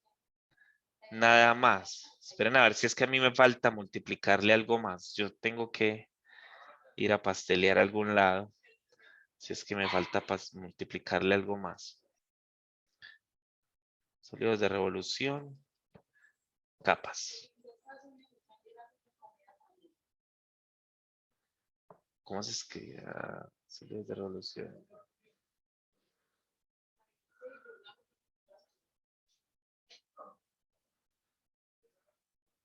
S1: nada más. Esperen a ver si es que a mí me falta multiplicarle algo más. Yo tengo que ir a pastelear a algún lado. Si es que me falta multiplicarle algo más. Sólidos de revolución. Capas. ¿Cómo se escribe? Sólidos de revolución.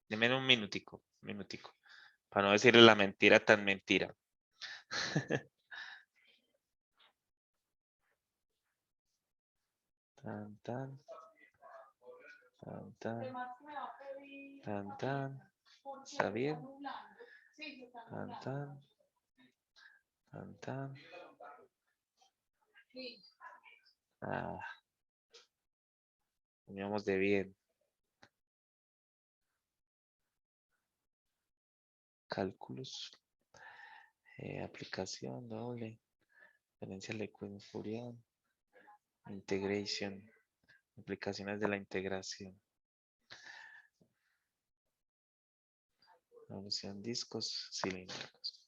S1: Deme un minutico, para no decirle la mentira tan mentira. Tan, tan. Tan, tan. Tan, tan. ¿Está bien? Tan, tan. Tan, tan. Ah. Teníamos de bien. Cálculos. Aplicación doble. Diferencial de Fourier. Integration. Aplicaciones de la integración. Revolución discos cilíndricos.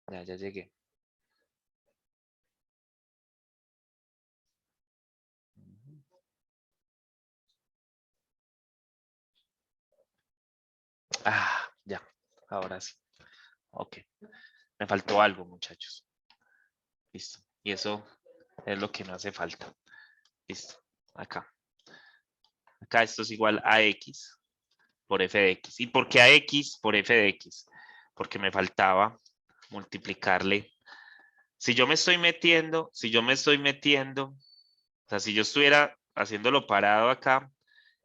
S1: Ya llegué. Ah, ya. Ahora sí. Ok. Me faltó algo, muchachos. Listo. Y eso es lo que me hace falta. Listo. Acá. Acá esto es igual a x por f de x. ¿Y por qué a x por f de x? Porque me faltaba multiplicarle. Si yo me estoy metiendo, o sea, si yo estuviera haciéndolo parado acá,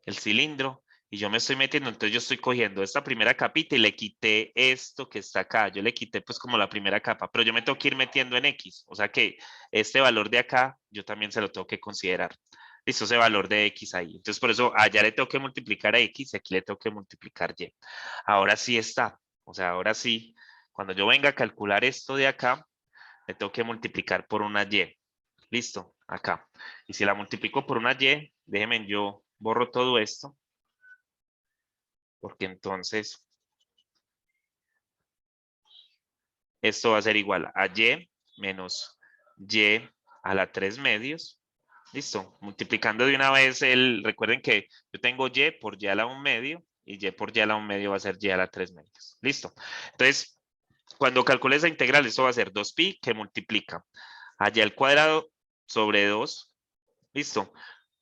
S1: el cilindro, y yo me estoy metiendo, entonces yo estoy cogiendo esta primera capita y le quité esto que está acá. Yo le quité pues como la primera capa, pero yo me tengo que ir metiendo en X. O sea que este valor de acá, yo también se lo tengo que considerar. Listo, ese valor de X ahí. Entonces por eso allá le tengo que multiplicar a X y aquí le tengo que multiplicar Y. Ahora sí está. O sea, ahora sí, cuando yo venga a calcular esto de acá, le tengo que multiplicar por una Y. Listo, acá. Y si la multiplico por una Y, déjenme, yo borro todo esto. Porque entonces esto va a ser igual a Y menos Y a la 3 medios. Listo. Multiplicando de una vez recuerden que yo tengo Y por Y a la 1 medio y Y por Y a la 1 medio va a ser Y a la 3 medios. Listo. Entonces, cuando calcule esa integral, esto va a ser 2pi que multiplica a Y al cuadrado sobre 2. Listo.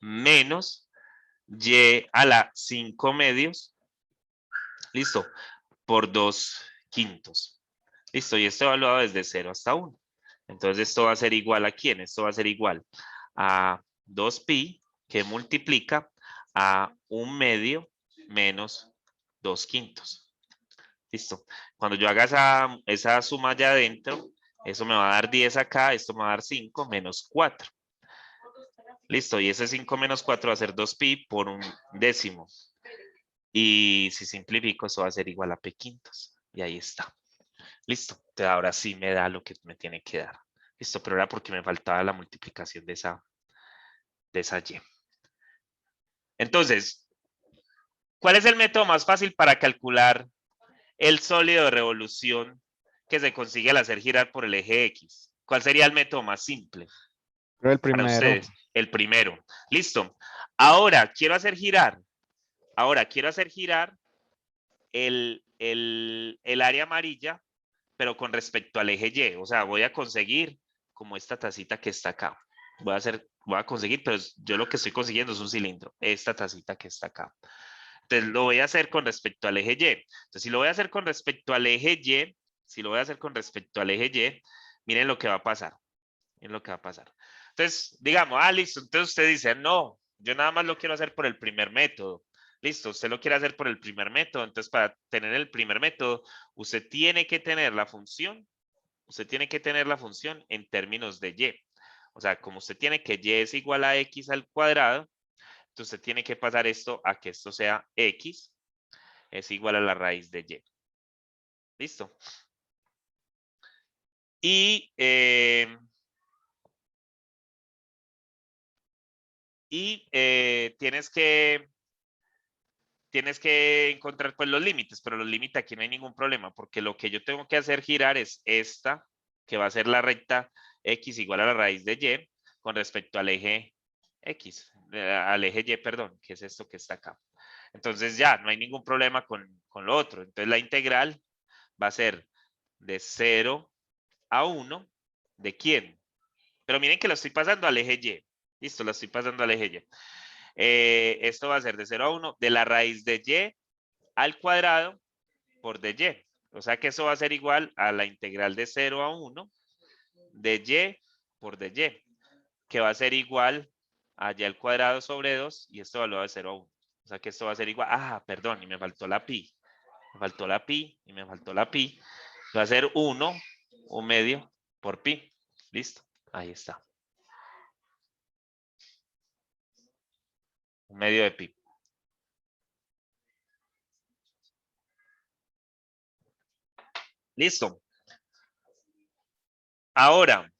S1: Menos Y a la 5 medios. Listo. Por 2 quintos. Listo. Y esto evaluado desde 0 hasta 1. Entonces esto va a ser igual a ¿quién? Esto va a ser igual a 2pi que multiplica a 1 medio menos 2 quintos. Listo. Cuando yo haga esa suma allá adentro, eso me va a dar 10 acá, esto me va a dar 5 menos 4. Listo, y ese 5 menos 4 va a ser 2pi por 1/10. Y si simplifico, eso va a ser igual a p quintos. Y ahí está. Listo. Entonces ahora sí me da lo que me tiene que dar. Listo, pero era porque me faltaba la multiplicación de esa Y. Entonces, ¿cuál es el método más fácil para calcular el sólido de revolución que se consigue al hacer girar por el eje X? ¿Cuál sería el método más simple
S2: Pero el
S1: para
S2: primero.
S1: ustedes? El primero. Listo. Ahora quiero hacer girar el área amarilla, pero con respecto al eje Y. O sea, voy a conseguir como esta tacita que está acá. Voy a conseguir, pero yo lo que estoy consiguiendo es un cilindro. Esta tacita que está acá. Entonces lo voy a hacer con respecto al eje Y. Entonces, si lo voy a hacer con respecto al eje Y, miren lo que va a pasar. Miren lo que va a pasar. Entonces, digamos, listo. Entonces usted dice, no, yo nada más lo quiero hacer por el primer método. Listo, usted lo quiere hacer por el primer método, entonces para tener el primer método, usted tiene que tener la función, en términos de y. O sea, como usted tiene que y es igual a x al cuadrado, entonces usted tiene que pasar esto a que esto sea x es igual a la raíz de y. Listo. Y tienes que encontrar pues los límites, pero los límites aquí no hay ningún problema, porque lo que yo tengo que hacer girar es esta, que va a ser la recta x igual a la raíz de y con respecto al eje x, al eje y, perdón, que es esto que está acá. Entonces ya, no hay ningún problema con lo otro. Entonces la integral va a ser de 0 a 1, ¿de quién? Pero miren que lo estoy pasando al eje y. Listo, lo estoy pasando al eje y. Esto va a ser de 0 a 1 de la raíz de y al cuadrado por dy. O sea que eso va a ser igual a la integral de 0 a 1 de y por dy, que va a ser igual a y al cuadrado sobre 2 y esto va de 0 a 1. O sea que esto va a ser igual, perdón, y me faltó la pi. Me faltó la pi y me faltó la pi. Va a ser 1 medio por pi. Listo, ahí está. 1 medio de pi. Listo. Ahora,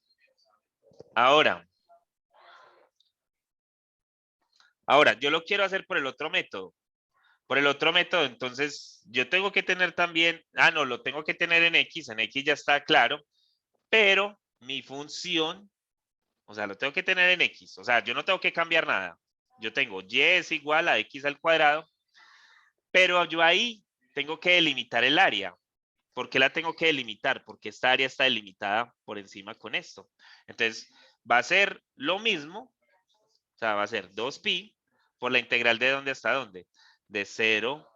S1: yo lo quiero hacer por el otro método. Por el otro método, entonces, yo tengo que tener también, no, lo tengo que tener en x ya está claro, pero mi función, o sea, lo tengo que tener en x, o sea, yo no tengo que cambiar nada. Yo tengo y es igual a x al cuadrado, pero yo ahí tengo que delimitar el área. ¿Por qué la tengo que delimitar? Porque esta área está delimitada por encima con esto. Entonces, va a ser lo mismo, o sea, va a ser 2pi por la integral de dónde hasta dónde. De 0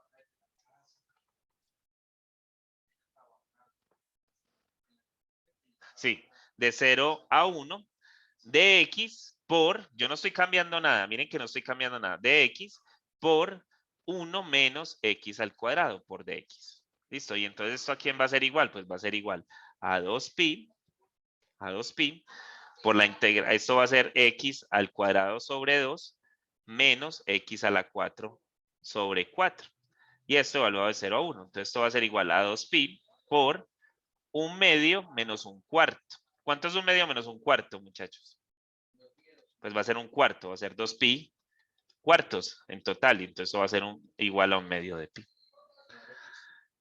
S1: sí, de 0 a 1 de x por, yo no estoy cambiando nada, miren que no estoy cambiando nada, de x por 1 menos x al cuadrado por dx. Listo, y entonces esto a quién va a ser igual? Pues va a ser igual a 2pi por la integral, esto va a ser x al cuadrado sobre 2 menos x a la 4 sobre 4. Y esto evaluado de 0 a 1. Entonces esto va a ser igual a 2pi por 1 medio menos 1 cuarto. ¿Cuánto es 1 medio menos 1 cuarto, muchachos? Pues va a ser 1 cuarto, va a ser 2pi cuartos en total. Y entonces eso va a ser igual a 1 medio de pi.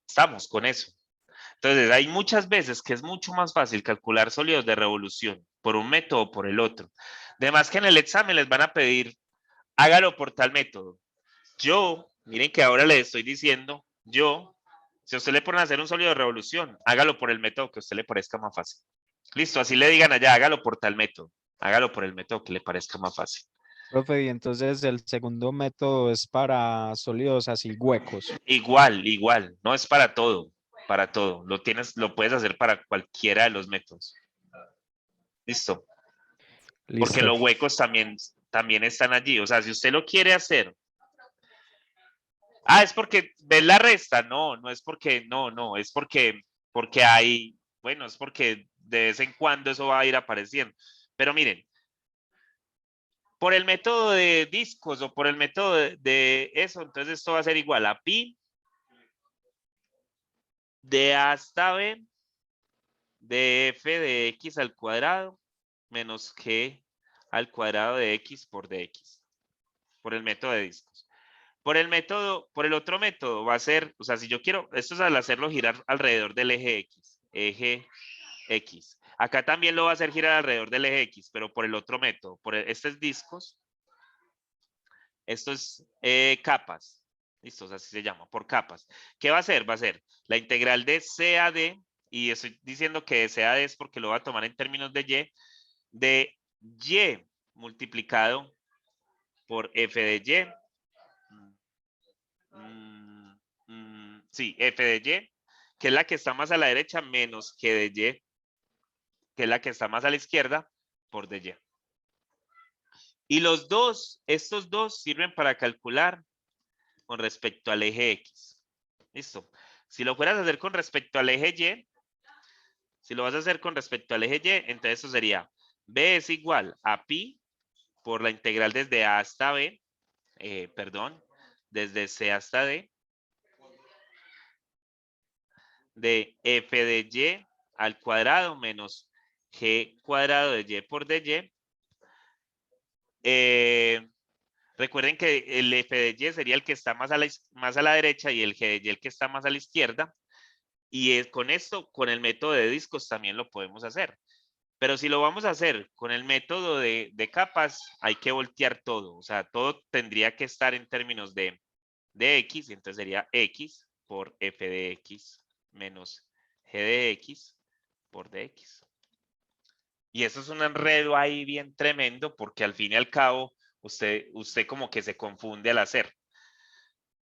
S1: Estamos con eso. Entonces, hay muchas veces que es mucho más fácil calcular sólidos de revolución por un método o por el otro. Además que en el examen les van a pedir, hágalo por tal método. Yo, miren que ahora le estoy diciendo, si a usted le ponen a hacer un sólido de revolución, hágalo por el método que a usted le parezca más fácil. Listo, así le digan allá, hágalo por tal método. Hágalo por el método que le parezca más fácil.
S2: Profe, y entonces el segundo método es para sólidos así huecos.
S1: Igual, no es para todo, lo puedes hacer para cualquiera de los métodos. Listo. Porque
S2: Listo.
S1: los huecos también están allí. O sea, si usted lo quiere hacer. Es porque ves la resta. No es porque, no, es porque hay, bueno, es porque de vez en cuando eso va a ir apareciendo. Pero miren, por el método de discos o por el método de eso, entonces esto va a ser igual a pi de A hasta B de f de x al cuadrado menos g al cuadrado de x por dx. Por el método de discos. Por el otro método va a ser, o sea, si yo quiero, esto es al hacerlo girar alrededor del eje X. Acá también lo va a hacer girar alrededor del eje X, pero por el otro método. Este es discos. Esto es capas. Listo, así se llama, por capas. ¿Qué va a hacer? Va a ser la integral de C a D, y estoy diciendo que de C a D es porque lo va a tomar en términos de Y multiplicado por F de Y. Sí, F de Y, que es la que está más a la derecha, menos G de Y, que es la que está más a la izquierda, por de Y. Y estos dos sirven para calcular con respecto al eje X. Listo. Si lo fueras a hacer con respecto al eje Y, si lo vas a hacer con respecto al eje Y, entonces eso sería B es igual a pi por la integral desde A hasta B, desde C hasta D, de f de Y al cuadrado menos G cuadrado de Y por dy. Recuerden que el f de Y sería el que está más a la derecha y el G de Y el que está más a la izquierda. Y con esto, con el método de discos también lo podemos hacer. Pero si lo vamos a hacer con el método de capas, hay que voltear todo. O sea, todo tendría que estar en términos de X. Y entonces sería X por f de X menos G de X por dx. Y eso es un enredo ahí bien tremendo porque al fin y al cabo usted como que se confunde al hacer.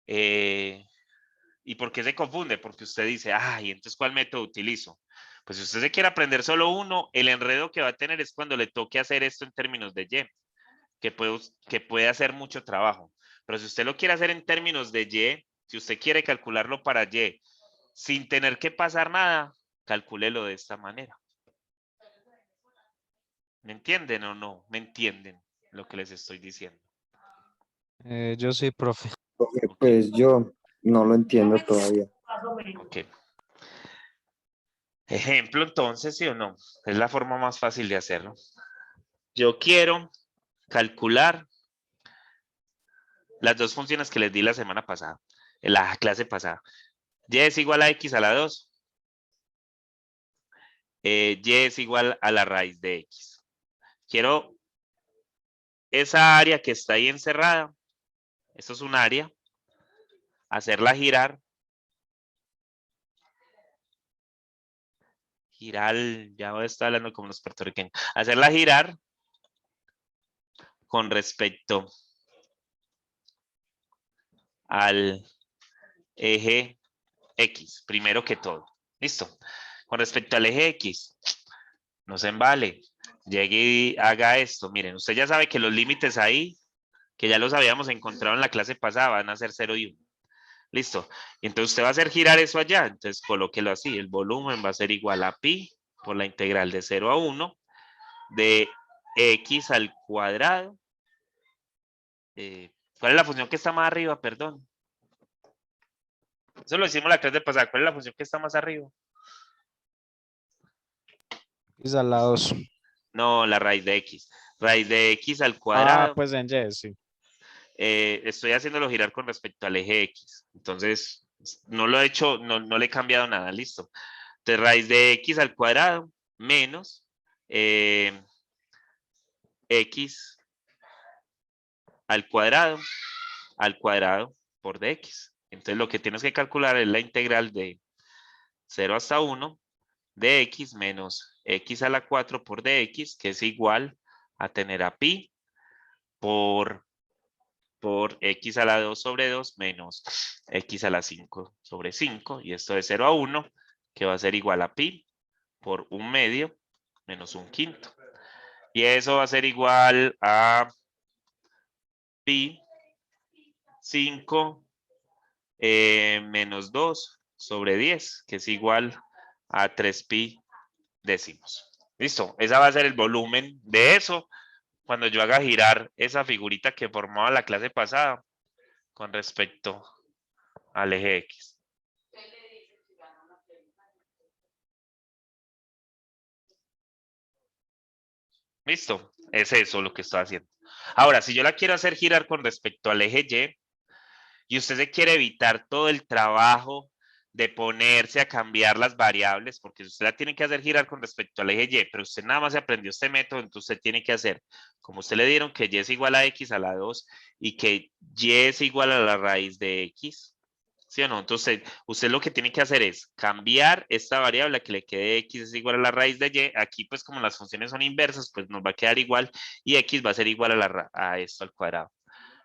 S1: ¿Y por qué se confunde? Porque usted dice, ay, entonces ¿cuál método utilizo? Pues si usted se quiere aprender solo uno, el enredo que va a tener es cuando le toque hacer esto en términos de Y, que puede hacer mucho trabajo. Pero si usted lo quiere hacer en términos de Y, si usted quiere calcularlo para Y, sin tener que pasar nada, calcúlelo de esta manera. ¿Me entienden o no? ¿Me entienden lo que les estoy diciendo?
S2: Yo sí, profe.
S5: Porque,
S1: Ok.
S5: pues yo no lo entiendo todavía.
S7: Más o menos.
S1: Ok. Ejemplo, entonces, ¿sí o no? Es la forma más fácil de hacerlo. Yo quiero calcular las dos funciones que les di la semana pasada, en la clase pasada. Y es igual a x a la 2. Y es igual a la raíz de x. Quiero esa área que está ahí encerrada, esto es un área, hacerla girar. Girar, ya voy a estar hablando como los puertorriqueños. Hacerla girar con respecto al eje X, primero que todo. Listo. Con respecto al eje X, no se embale. Llegue y haga esto. Miren, usted ya sabe que los límites ahí, que ya los habíamos encontrado en la clase pasada, van a ser 0 y 1. Listo. Y entonces usted va a hacer girar eso allá. Entonces colóquelo así. El volumen va a ser igual a pi por la integral de 0 a 1 de x al cuadrado. ¿Cuál es la función que está más arriba? Perdón. Eso lo hicimos la clase pasada. ¿Cuál es la función que está más arriba?
S2: X a la 2.
S1: No, la raíz de x. Raíz de x al
S2: Ah,
S1: cuadrado.
S2: pues en Y, sí.
S1: Estoy haciéndolo girar con respecto al eje x. Entonces, no lo he hecho, no le he cambiado nada. Listo. Entonces, raíz de x al cuadrado menos x al cuadrado por dx. Entonces, lo que tienes que calcular es la integral de 0 hasta 1 de x menos x a la 4 por dx, que es igual a tener a pi por x a la 2 sobre 2 menos x a la 5 sobre 5. Y esto de 0 a 1, que va a ser igual a pi por 1/2 menos 1/5. Y eso va a ser igual a pi 5 menos 2 sobre 10, que es igual a 3pi décimos. Listo, esa va a ser el volumen de eso cuando yo haga girar esa figurita que formaba la clase pasada con respecto al eje X. Listo, es eso lo que estoy haciendo. Ahora, si yo la quiero hacer girar con respecto al eje Y, y usted se quiere evitar todo el trabajo de ponerse a cambiar las variables, porque usted la tiene que hacer girar con respecto al eje Y, pero usted nada más se aprendió este método, entonces usted tiene que hacer, como usted le dieron, que Y es igual a X a la 2 y que Y es igual a la raíz de X, ¿sí o no? Entonces, usted lo que tiene que hacer es cambiar esta variable a que le quede X es igual a la raíz de Y. Aquí, pues, como las funciones son inversas, pues nos va a quedar igual y X va a ser igual a esto al cuadrado.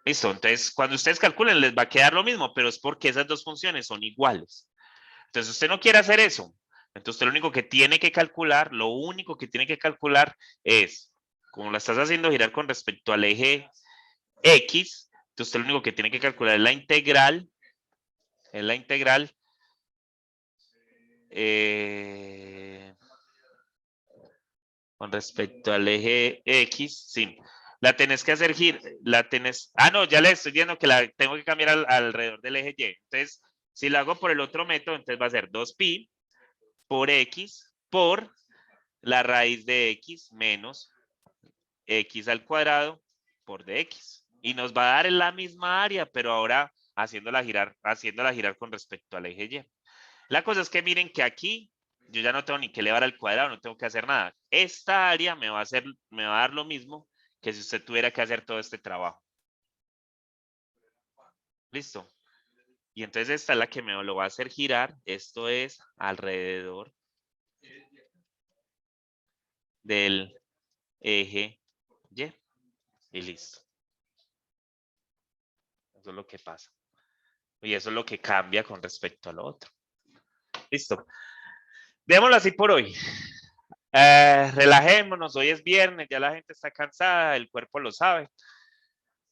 S1: Listo, entonces cuando ustedes calculen les va a quedar lo mismo, pero es porque esas dos funciones son iguales. Entonces usted no quiere hacer eso. Entonces usted lo único que tiene que calcular, es, como la estás haciendo girar con respecto al eje X, Entonces usted lo único que tiene que calcular es la integral. Con respecto al eje X, sí. La tenés que hacer no, ya le estoy diciendo que la tengo que cambiar alrededor del eje Y. Entonces, si lo hago por el otro método, entonces va a ser 2pi por X por la raíz de X menos X al cuadrado por dx. Y nos va a dar en la misma área, pero ahora haciéndola girar con respecto al eje Y. La cosa es que miren que aquí yo ya no tengo ni que elevar al cuadrado, no tengo que hacer nada. Esta área me va a dar lo mismo que si usted tuviera que hacer todo este trabajo. ¿Listo? Y entonces esta es la que me lo va a hacer girar. Esto es alrededor del eje Y. Y listo. Eso es lo que pasa. Y eso es lo que cambia con respecto al otro. Listo. Veámoslo así por hoy. Relajémonos, hoy es viernes, ya la gente está cansada, el cuerpo lo sabe.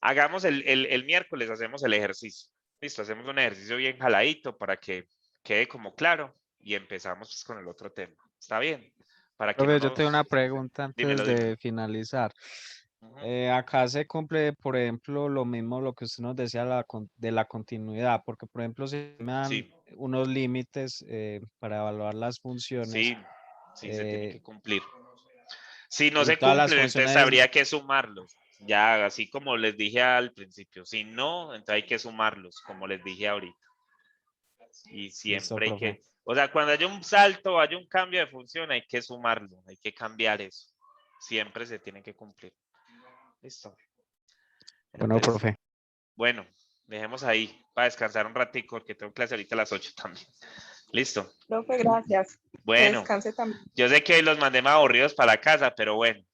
S1: Hagamos el miércoles, hacemos el ejercicio. Listo, hacemos un ejercicio bien jaladito para que quede como claro y empezamos pues, con el otro tema. ¿Está bien? Para que
S2: Profe,
S1: no
S2: yo tengo
S1: nos...
S2: una pregunta antes
S1: Dímelo,
S2: de
S1: dímelo.
S2: finalizar.
S1: Ujú.
S2: Acá se cumple, por ejemplo, lo mismo lo que usted nos decía de la continuidad, porque, por ejemplo, si me dan
S1: Sí,
S2: unos límites para evaluar las funciones,
S1: sí, sí, se tiene
S2: eh,
S1: que cumplir. Si no
S2: y
S1: se
S2: todas las
S1: cumplen, entonces
S2: funciones,
S1: habría que sumarlos. Ya, así como les dije al principio. Si no, entonces hay que sumarlos, como les dije ahorita. Y
S2: listo,
S1: siempre hay
S2: profe.
S1: que, o sea, cuando haya un salto, haya un cambio de función, hay que sumarlo, hay que cambiar eso. Siempre se tiene que cumplir. Listo.
S2: Bueno,
S1: Entonces,
S2: profe.
S1: bueno, dejemos ahí para descansar un ratico, porque tengo clase ahorita a las 8 también. Listo.
S8: Profe, gracias. Que
S1: Bueno,
S8: descanse también.
S1: yo sé que hoy los mandé más aburridos para la casa, pero bueno.